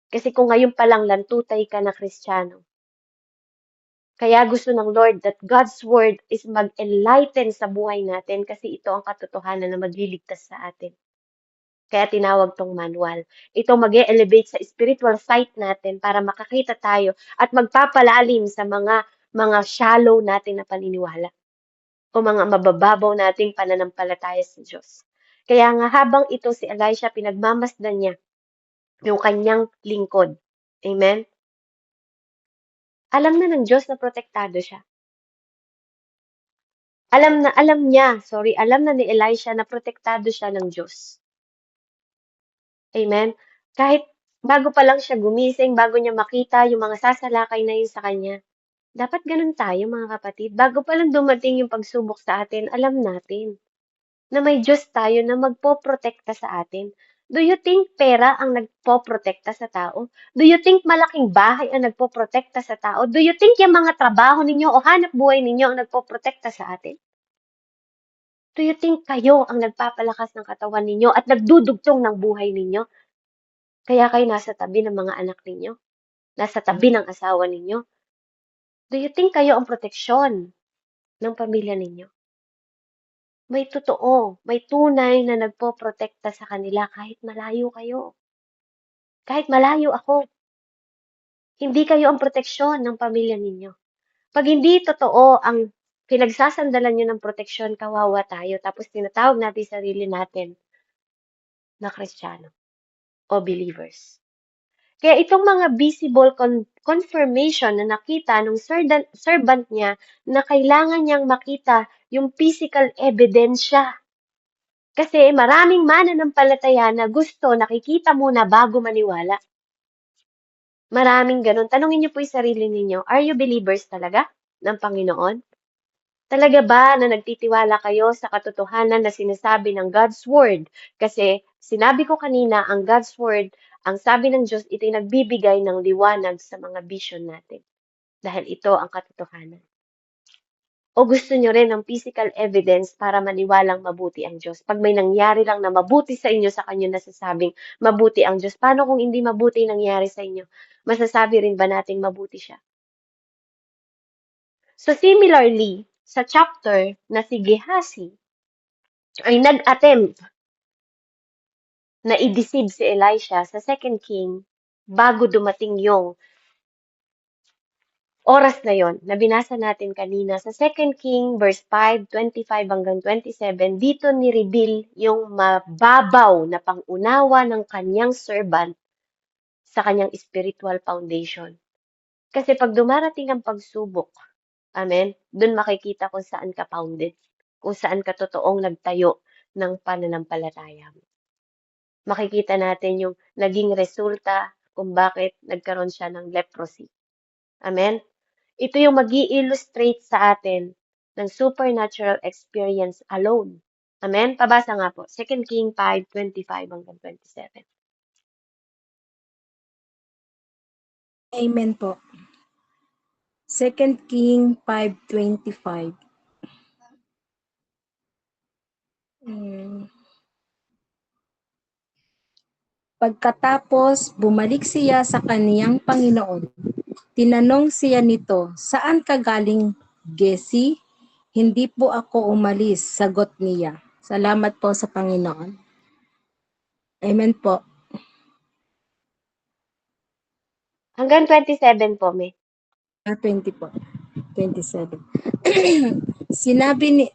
Kasi kung ngayon pa lang lantutay ka na Kristiyano, kaya gusto ng Lord that God's Word is mag-enlighten sa buhay natin kasi ito ang katotohanan na magliligtas sa atin. Kaya tinawag tong manual. Ito mag-elevate sa spiritual sight natin para makakita tayo at magpapalalim sa mga shallow natin na paniniwala o mga mabababaw nating pananampalataya sa Diyos. Kaya nga habang ito si Elisha, pinagmamasdan niya yung kanyang lingkod. Amen? Alam na ng Diyos na protektado siya. Alam na ni Elisha na protektado siya ng Diyos. Amen? Kahit bago pa lang siya gumising, bago niya makita yung mga sasalakay na yun sa kanya, dapat ganun tayo, mga kapatid. Bago pa lang dumating yung pagsubok sa atin, alam natin na may Diyos tayo na magpoprotekta sa atin. Do you think pera ang nagpoprotekta sa tao? Do you think malaking bahay ang nagpoprotekta sa tao? Do you think yung mga trabaho ninyo o hanap buhay ninyo ang nagpoprotekta sa atin? Do you think kayo ang nagpapalakas ng katawan ninyo at nagdudugtong ng buhay ninyo? Kaya kayo nasa tabi ng mga anak ninyo? Nasa tabi ng asawa ninyo? Do you think kayo ang proteksyon ng pamilya ninyo? May totoo, may tunay na nagpoprotekta sa kanila kahit malayo kayo. Kahit malayo ako, hindi kayo ang proteksyon ng pamilya ninyo. Pag hindi totoo ang pinagsasandalan nyo ng proteksyon, kawawa tayo. Tapos tinatawag natin sarili natin na Kristiyano o believers. Kaya itong mga visible confirmation na nakita ng servant niya na kailangan niyang makita yung physical ebidensya. Kasi maraming mananampalataya na gusto nakikita muna bago maniwala. Maraming ganun. Tanungin niyo po yung sarili ninyo, are you believers talaga? ng Panginoon? Talaga ba na nagtitiwala kayo sa katotohanan na sinasabi ng God's Word? Kasi sinabi ko kanina, ang God's Word, ang sabi ng Diyos, ito'y nagbibigay ng liwanag sa mga vision natin. Dahil ito ang katotohanan. O gusto nyo rin ng physical evidence para maniwalang mabuti ang Diyos? Pag may nangyari lang na mabuti sa inyo, sa kanyo nasasabing mabuti ang Diyos. Paano kung hindi mabuti nangyari sa inyo? Masasabi rin ba nating mabuti siya? So similarly, sa chapter na si Gehazi ay nag-attempt na i-deceive si Elisha sa Second King bago dumating yung oras na yon na binasa natin kanina sa Second King verse 5:25 hanggang 27, dito ni-reveal yung mababaw na pangunawa ng kanyang servant sa kanyang spiritual foundation. Kasi pag dumarating ang pagsubok, amen, dun makikita kung saan ka founded, kung saan ka totoong nagtayo ng pananampalataya mo. Makikita natin yung naging resulta kung bakit nagkaroon siya ng leprosy. Amen? Ito yung mag-i-illustrate sa atin ng supernatural experience alone. Amen? Pabasa nga po. 2 King 5:25 hanggang 27. Amen po. 2 King 5:25. Pagkatapos bumalik siya sa kaniyang Panginoon, tinanong siya nito, "Saan ka galing, Gesi?" "Hindi po ako umalis," sagot niya. Salamat po sa Panginoon. Amen po. Hanggang 27 po, may. 20 po. 27. Sinabi ni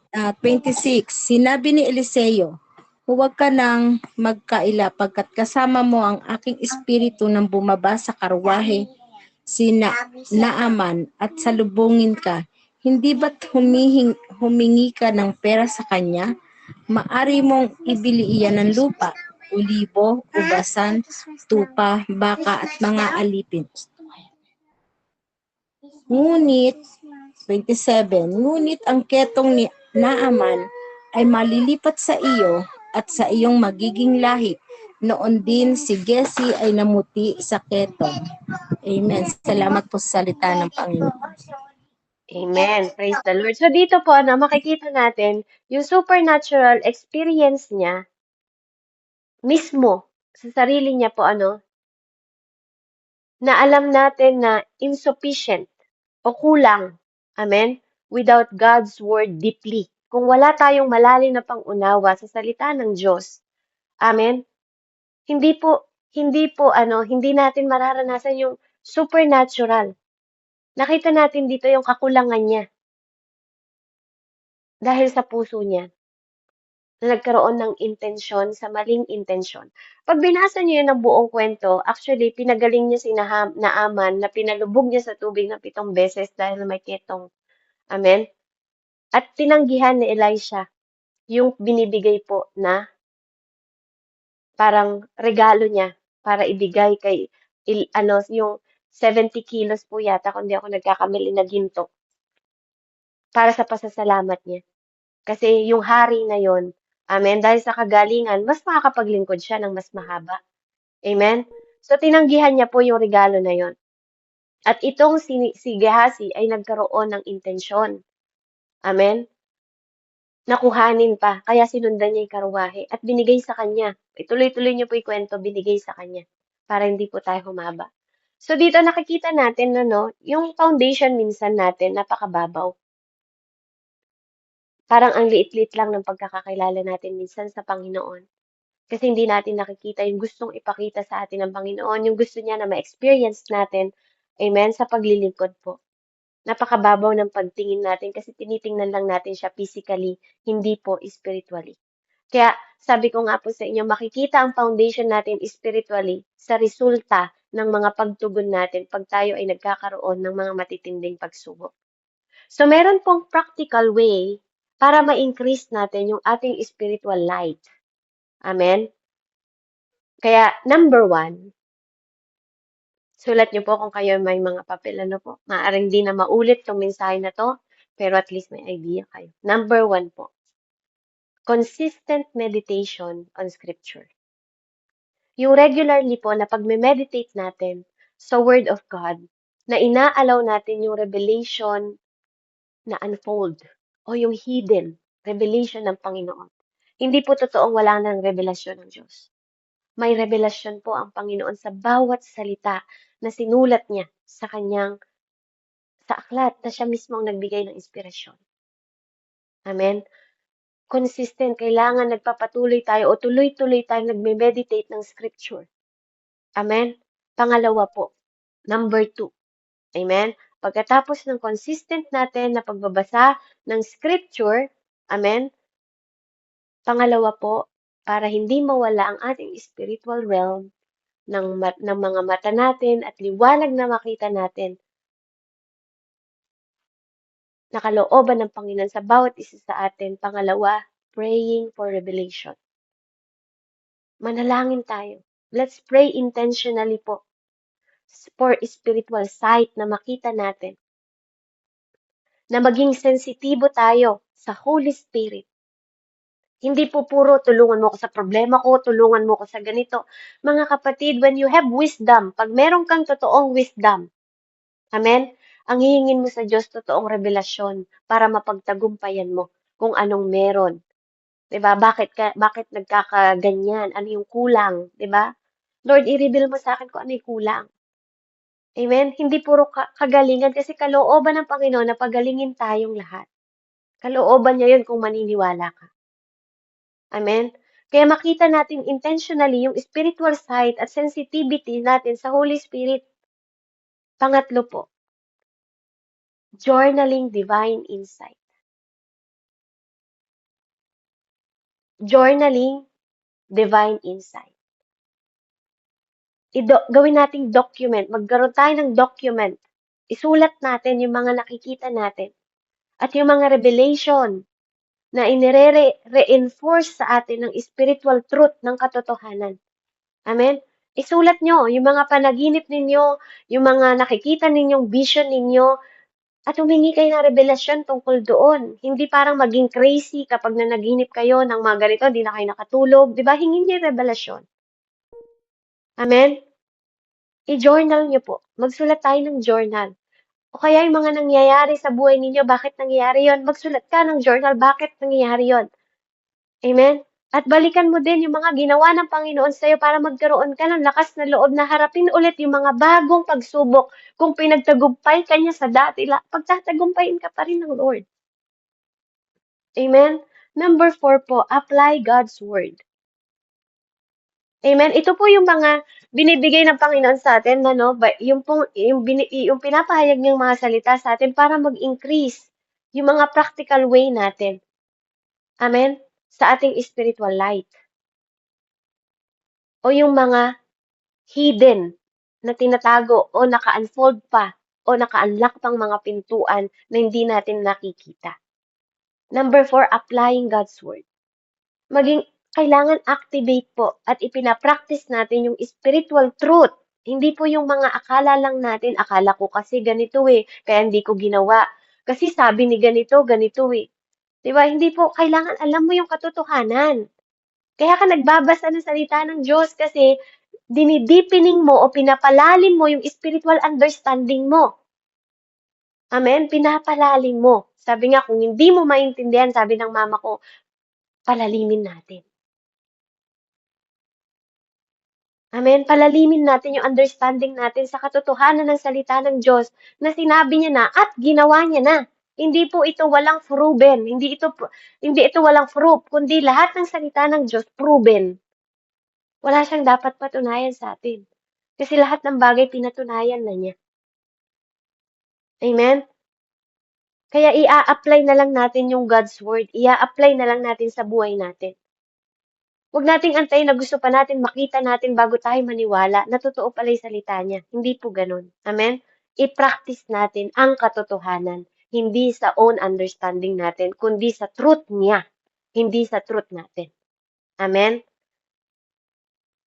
26, sinabi ni Eliseo, "Huwag ka nang magkaila pagkat kasama mo ang aking espiritu nang bumaba sa karwahe si Naaman at salubungin ka. Hindi ba't humingi ka ng pera sa kanya? Maari mong ibili iyan ng lupa, olibo, ubasan, tupa, baka at mga alipin. Ngunit, 27, ngunit ang ketong ni Naaman ay malilipat sa iyo at sa iyong magiging lahi. Noon din si Gesi ay namuti sa ketong." Amen. Salamat po sa salita ng Panginoon. Amen. Praise the Lord. So dito po, makikita natin yung supernatural experience niya mismo sa sarili niya po, na alam natin na insufficient o kulang. Amen? Without God's word deeply. Kung wala tayong malalim na pangunawa sa salita ng Diyos, amen? Hindi natin mararanasan yung supernatural. Nakita natin dito yung kakulangan niya dahil sa puso niya na nagkaroon ng intensyon sa maling intensyon. Pag binasa niyo yun ng buong kwento, actually, pinagaling niya si Naaman na pinalubog niya sa tubig ng 7 beses dahil may ketong. Amen? At tinanggihan ni Elisha yung binibigay po na parang regalo niya para ibigay kay, yung 70 kilos po yata, kung di ako nagkakamali na ginto, para sa pasasalamat niya. Kasi yung hari na yon, amen, dahil sa kagalingan, mas makakapaglingkod siya ng mas mahaba. Amen? So, tinanggihan niya po yung regalo na yon. At itong si Gehazi ay nagkaroon ng intensyon. Amen? Nakuhanin pa, kaya sinundan niya yung karwahe at binigay sa kanya. Ituloy-tuloy niyo po yung kwento, binigay sa kanya para hindi po tayo humaba. So dito nakikita natin na yung foundation minsan natin napakababaw. Parang ang liit-liit lang ng pagkakakilala natin minsan sa Panginoon. Kasi hindi natin nakikita yung gustong ipakita sa atin ng Panginoon, yung gusto niya na ma-experience natin, amen, sa paglilingkod po. Napakababaw ng pagtingin natin kasi tinitingnan lang natin siya physically, hindi po spiritually. Kaya sabi ko nga po sa inyo, makikita ang foundation natin spiritually sa resulta ng mga pagtugon natin pag tayo ay nagkakaroon ng mga matitinding pagsubok. So meron pong practical way para ma-increase natin yung ating spiritual light. Amen? Kaya number 1, Sulat niyo po kung kayo may mga papel, ano po. Maaaring di na maulit tong mensahe na to, pero at least may idea kayo. Number 1 po, consistent meditation on Scripture. Yung regularly po na pagme-meditate natin sa Word of God, na inaalaw natin yung revelation na unfold o yung hidden revelation ng Panginoon. Hindi po totoong wala nang revelasyon ng Diyos. May revelasyon po ang Panginoon sa bawat salita na sinulat niya sa kanyang sa aklat na siya mismo ang nagbigay ng inspirasyon. Amen? Consistent, kailangan nagpapatuloy tayo o tuloy-tuloy tayo nagme-meditate ng scripture. Amen? Pangalawa po, number 2. Amen? Pagkatapos ng consistent natin na pagbabasa ng scripture, amen? Pangalawa po, para hindi mawala ang ating spiritual realm ng mga mata natin at liwanag na makita natin, nakalooban ng Panginoon sa bawat isa sa atin. Pangalawa, praying for revelation. Manalangin tayo. Let's pray intentionally po for spiritual sight na makita natin. Na maging sensitibo tayo sa Holy Spirit. Hindi po puro tulungan mo ko sa problema ko, tulungan mo ko sa ganito. Mga kapatid, when you have wisdom, pag meron kang totoong wisdom, amen, ang hihingin mo sa Diyos totoong revelasyon para mapagtagumpayan mo kung anong meron. 'Di ba? Bakit nagkakaganyan? Ano yung kulang, 'di ba? Lord, i-reveal mo sa akin kung ano yung kulang. Amen? Hindi puro kagalingan kasi kalooban ng Panginoon na pagalingin tayong lahat. Kalooban niya 'yun kung maniniwala ka. Amen? Kaya makita natin intentionally yung spiritual sight at sensitivity natin sa Holy Spirit. Pangatlo po, journaling divine insight. Journaling divine insight. Gawin nating document. Magkaroon tayo ng document. Isulat natin yung mga nakikita natin. At yung mga revelation na inire-reinforce sa atin ng spiritual truth ng katotohanan. Amen? Isulat nyo yung mga panaginip ninyo, yung mga nakikita ninyong vision ninyo, at humingi kayo ng revelasyon tungkol doon. Hindi parang maging crazy kapag nanaginip kayo ng mga ganito, di na kayo nakatulog. Di ba? Hingin niyo yung revelasyon. Amen? I-journal nyo po. Magsulat tayo ng journal. O kaya yung mga nangyayari sa buhay ninyo, bakit nangyayari yon? Magsulat ka ng journal, bakit nangyayari yon? Amen? At balikan mo din yung mga ginawa ng Panginoon sa'yo para magkaroon ka ng lakas na loob na harapin ulit yung mga bagong pagsubok. Kung pinagtagumpay ka niya sa dati, pagtatagumpayin ka pa rin ng Lord. Amen? Number 4 po, apply God's Word. Amen. Ito po yung mga binibigay ng Panginoon sa atin, ano, yung pinapahayag niyang mga salita sa atin para mag-increase yung mga practical way natin. Amen. Sa ating spiritual life. O yung mga hidden na tinatago o naka-unfold pa o naka-unlock pang mga pintuan na hindi natin nakikita. Number 4, applying God's Word. Kailangan activate po at ipinapractice natin yung spiritual truth. Hindi po yung mga akala lang natin, akala ko kasi ganito kaya hindi ko ginawa. Kasi sabi ni ganito, ganito Diba? Hindi po, kailangan alam mo yung katotohanan. Kaya ka nagbabasa ng salita ng Diyos kasi dinideepening mo o pinapalalim mo yung spiritual understanding mo. Amen? Pinapalalim mo. Sabi nga, kung hindi mo maintindihan, sabi ng mama ko, palalimin natin. Amen. Palalimin natin yung understanding natin sa katotohanan ng salita ng Diyos na sinabi niya na at ginawa niya na. Hindi po ito walang proven. Hindi ito walang proof, kundi lahat ng salita ng Diyos proven. Wala siyang dapat patunayan sa atin. Kasi lahat ng bagay pinatunayan na niya. Amen. Kaya ia-apply na lang natin yung God's word. Ia-apply na lang natin sa buhay natin. Huwag nating antayin na gusto pa natin makita natin bago tayo maniwala na totoo pala yung salita niya. Hindi po ganun. Amen? I-practice natin ang katotohanan. Hindi sa own understanding natin, kundi sa truth niya. Hindi sa truth natin. Amen?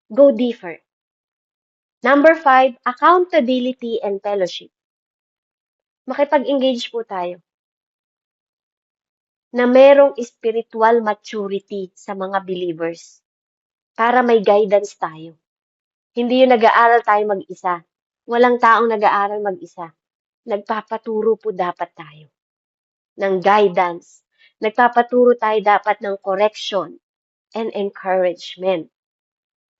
Go deeper. Number 5, accountability and fellowship. Makipag-engage po tayo na merong spiritual maturity sa mga believers para may guidance tayo. Hindi yung nag-aaral tayo mag-isa. Walang taong nag-aaral mag-isa. Nagpapaturo po dapat tayo ng guidance. Nagpapaturo tayo dapat ng correction and encouragement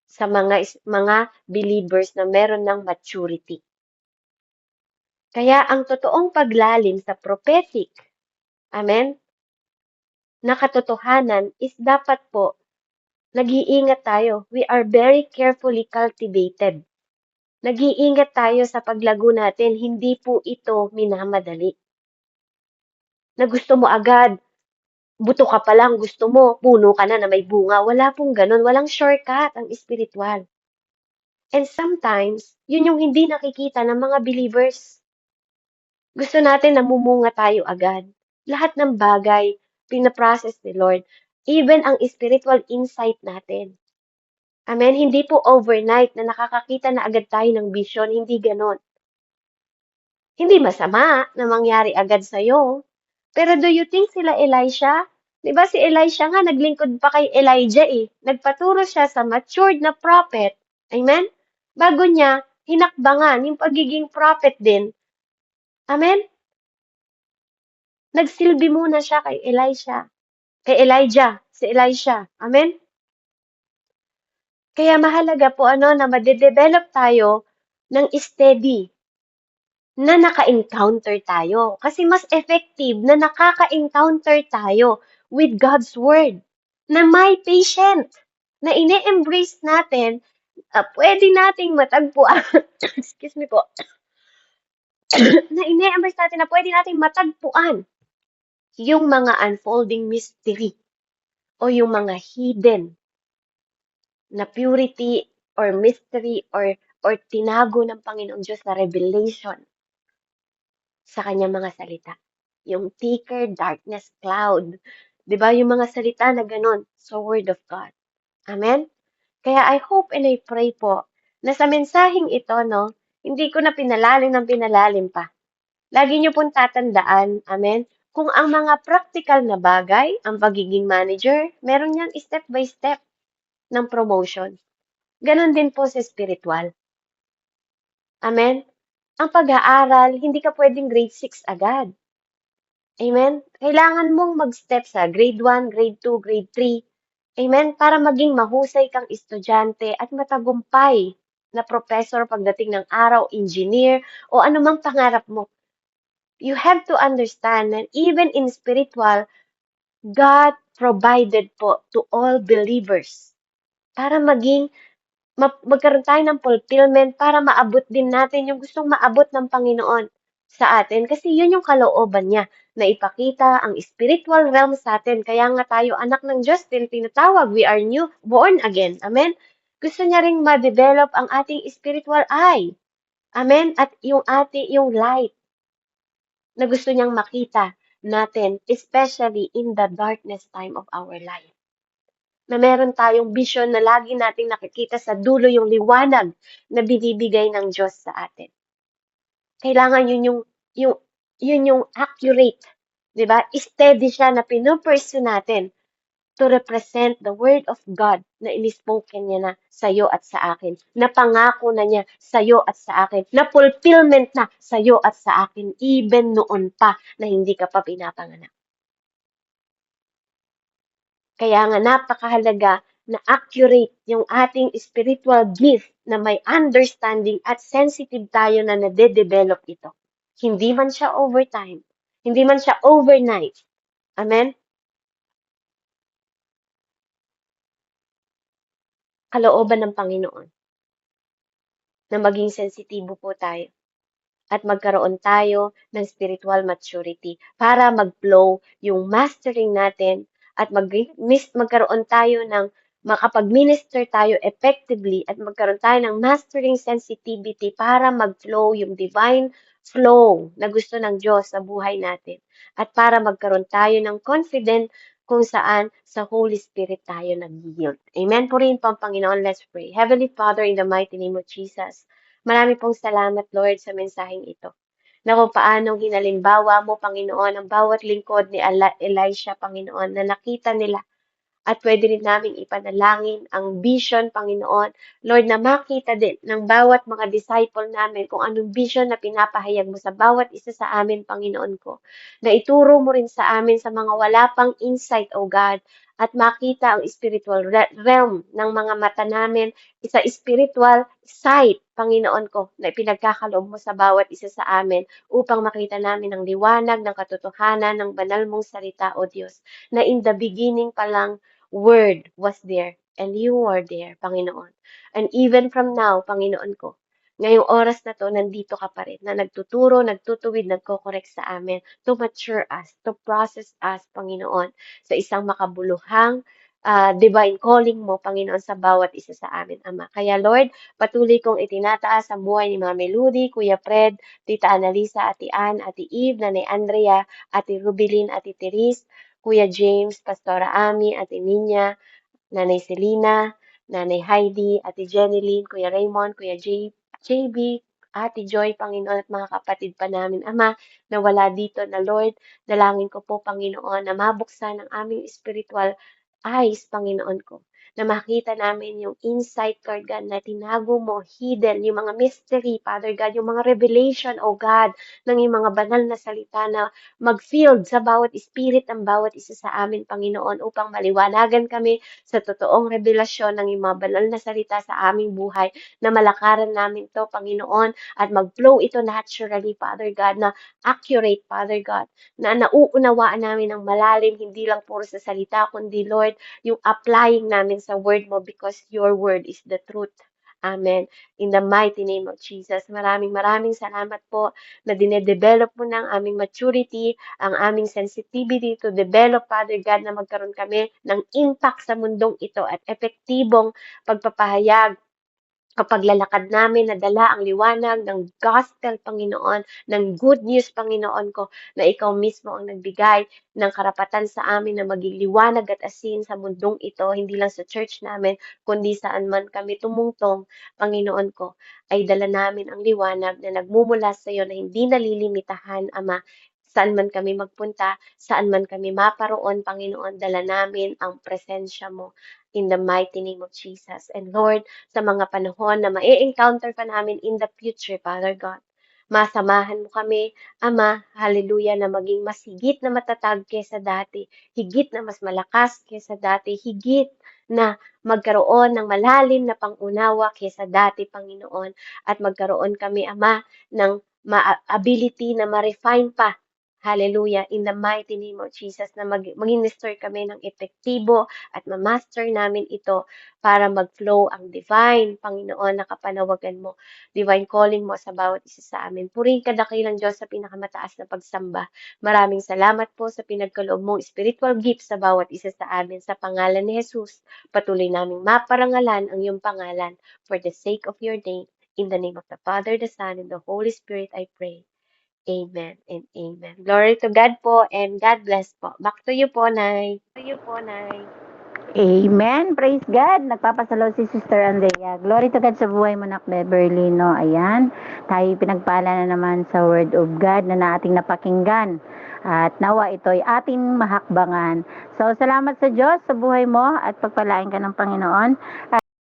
sa mga believers na meron ng maturity. Kaya ang totoong paglalim sa prophetic, amen, na katotohanan is dapat po nag-iingat tayo. We are very carefully cultivated. Nag-iingat tayo sa paglago natin, hindi po ito minamadali. Na gusto mo agad, buto ka pa lang, gusto mo, puno ka na may bunga. Wala pong ganun. Walang shortcut ang spiritual. And sometimes, yun yung hindi nakikita ng mga believers. Gusto natin namumunga tayo agad. Lahat ng bagay, pinaprocess ni Lord. Even ang spiritual insight natin. Amen? Hindi po overnight na nakakakita na agad tayo ng vision. Hindi ganon. Hindi masama na mangyari agad sa'yo. Pero do you think sila Elisha? Di ba si Elisha nga naglingkod pa kay Elijah eh. Nagpaturo siya sa matured na prophet. Amen? Bago niya, hinakbangan yung pagiging prophet din. Amen? Nagsilbi muna siya kay Elisha. Kay Elijah, si Elisha. Amen? Kaya mahalaga po na madedevelop tayo ng steady na naka-encounter tayo. Kasi mas effective na nakaka-encounter tayo with God's Word. Na may patient. Na ine-embrace natin, pwede nating matagpuan. Excuse me po. Na ine-embrace natin na pwede nating matagpuan yung mga unfolding mystery o yung mga hidden na purity or mystery or tinago ng Panginoong Diyos na revelation sa kanyang mga salita. Yung thicker darkness cloud. 'Di ba yung mga salita na ganun sa Word of God. Amen? Kaya I hope and I pray po na sa mensaheng ito, no, hindi ko na pinalalim pa. Lagi niyo pong tatandaan, amen, kung ang mga practical na bagay, ang pagiging manager, meron yan step by step ng promotion. Ganon din po sa spiritual. Amen? Ang pag-aaral, hindi ka pwedeng grade 6 agad. Amen? Kailangan mong mag-step sa grade 1, grade 2, grade 3. Amen? Para maging mahusay kang estudyante at matagumpay na professor pagdating ng araw, engineer, o anumang pangarap mo. You have to understand that even in spiritual, God provided po to all believers para magkaroon tayo ng fulfillment para maabot din natin yung gustong maabot ng Panginoon sa atin. Kasi yun yung kalooban niya, na ipakita ang spiritual realm sa atin. Kaya nga tayo anak ng Diyos din tinatawag, we are new, born again. Amen? Gusto niya ring ma-develop ang ating spiritual eye. Amen? At yung light na gusto niyang makita natin, especially in the darkness time of our life. Na meron tayong vision na lagi nating nakikita sa dulo yung liwanag na binibigay ng Diyos sa atin. Kailangan yun yung accurate, 'di ba? Steady siya na pinupursue natin to represent the word of God na inispoken niya na sa'yo at sa akin. Na pangako na niya sa'yo at sa akin. Na fulfillment na sa'yo at sa akin even noon pa na hindi ka pa pinapanganak. Kaya nga napakahalaga na accurate yung ating spiritual gift na may understanding at sensitive tayo na nade-develop ito. Hindi man siya overtime. Hindi man siya overnight. Amen? Kalooban ng Panginoon na maging sensitibo po tayo at magkaroon tayo ng spiritual maturity para mag-flow yung mastering natin at magkaroon tayo ng makapag-minister tayo effectively at magkaroon tayo ng mastering sensitivity para mag-flow yung divine flow na gusto ng Diyos sa buhay natin at para magkaroon tayo ng confident kung saan sa Holy Spirit tayo nag-yield. Amen po rin po, Panginoon. Let's pray. Heavenly Father, in the mighty name of Jesus, marami pong salamat, Lord, sa mensaheng ito na kung paanong hinalimbawa mo, Panginoon, ang bawat lingkod ni Elisha, Panginoon, na nakita nila at pwede rin naming ipanalangin ang vision, Panginoon. Lord, na makita din ng bawat mga disciple namin kung anong vision na pinapahayag mo sa bawat isa sa amin, Panginoon ko. Na ituro mo rin sa amin sa mga wala pang insight, O God, at makita ang spiritual realm ng mga mata namin, isa spiritual sight, Panginoon ko, na pinagkakaloob mo sa bawat isa sa amin upang makita namin ang liwanag ng katotohanan ng banal mong salita, O Diyos, na in the beginning pa lang, Word was there, and you are there, Panginoon. And even from now, Panginoon ko, ngayong oras na to, nandito ka pa rin, na nagtuturo, nagtutuwid, nagko-correct sa amin, to mature us, to process us, Panginoon, sa isang makabuluhang divine calling mo, Panginoon, sa bawat isa sa amin, Ama. Kaya, Lord, patuloy kong itinataas ang buhay ni Mami Ludi, Kuya Fred, Tita Annalisa, Ate Ann, Ate Eve, Nanay Andrea, Ate Rubilin, Ate Therese, Kuya James, Pastora Ami, Ate Ninya, Nanay Selena, Nanay Heidi, Ate Jeneline, Kuya Raymond, Kuya JB, Ate Joy, Panginoon, at mga kapatid pa namin, Ama, na wala dito na Lord, dalangin ko po, Panginoon, na mabuksan ang aming spiritual eyes, Panginoon ko, na makita namin yung insight, Lord God, na tinago mo, hidden, yung mga mystery, Father God, yung mga revelation, O God, ng yung mga banal na salita na mag-field sa bawat spirit ng bawat isa sa amin, Panginoon, upang maliwanagan kami sa totoong revelasyon ng iyong mga banal na salita sa aming buhay, na malakaran namin to, Panginoon, at mag-flow ito naturally, Father God, na accurate, Father God, na nauunawaan namin ng malalim, hindi lang puro sa salita, kundi, Lord, yung applying namin sa word mo because your word is the truth. Amen. In the mighty name of Jesus. Maraming salamat po na dinedevelop mo ng aming maturity, ang aming sensitivity to develop, Father God, na magkaroon kami ng impact sa mundong ito at epektibong pagpapahayag kapag lalakad namin na dala ang liwanag ng gospel, Panginoon, ng good news, Panginoon ko, na ikaw mismo ang nagbigay ng karapatan sa amin na maging liwanag at asin sa mundong ito, hindi lang sa church namin, kundi saan man kami tumungtong, Panginoon ko, ay dala namin ang liwanag na nagmumula sa iyo na hindi nalilimitahan, Ama. Saan man kami magpunta, saan man kami maparoon, Panginoon, dala namin ang presensya mo in the mighty name of Jesus. And Lord, sa mga panahon na ma-encounter pa namin in the future, Father God. Masamahan mo kami, Ama, hallelujah, na maging mas higit na matatag kesa dati, higit na mas malakas kesa dati, higit na magkaroon ng malalim na pangunawa kesa dati, Panginoon, at magkaroon kami, Ama, ng ability na ma-refine pa, hallelujah, in the mighty name of Jesus, na mag-minister kami ng epektibo at ma-master namin ito para mag-flow ang divine, Panginoon, na kapanawagan mo, divine calling mo sa bawat isa sa amin. Puring kadakilang Diyos sa pinakamataas na pagsamba. Maraming salamat po sa pinagkaloob mong spiritual gifts sa bawat isa sa amin. Sa pangalan ni Jesus, patuloy naming maparangalan ang iyong pangalan for the sake of your name. In the name of the Father, the Son, and the Holy Spirit, I pray. Amen and amen. Glory to God po and God bless po. Back to you po, Nay. Amen. Praise God. Nagpapasalaw si Sister Andrea. Glory to God sa buhay mo, Nak Beverly, no? Ayan. Tayo pinagpala na naman sa Word of God na ating napakinggan. At nawa ito'y ating mahakbangan. So, salamat sa Diyos sa buhay mo at pagpalain ka ng Panginoon.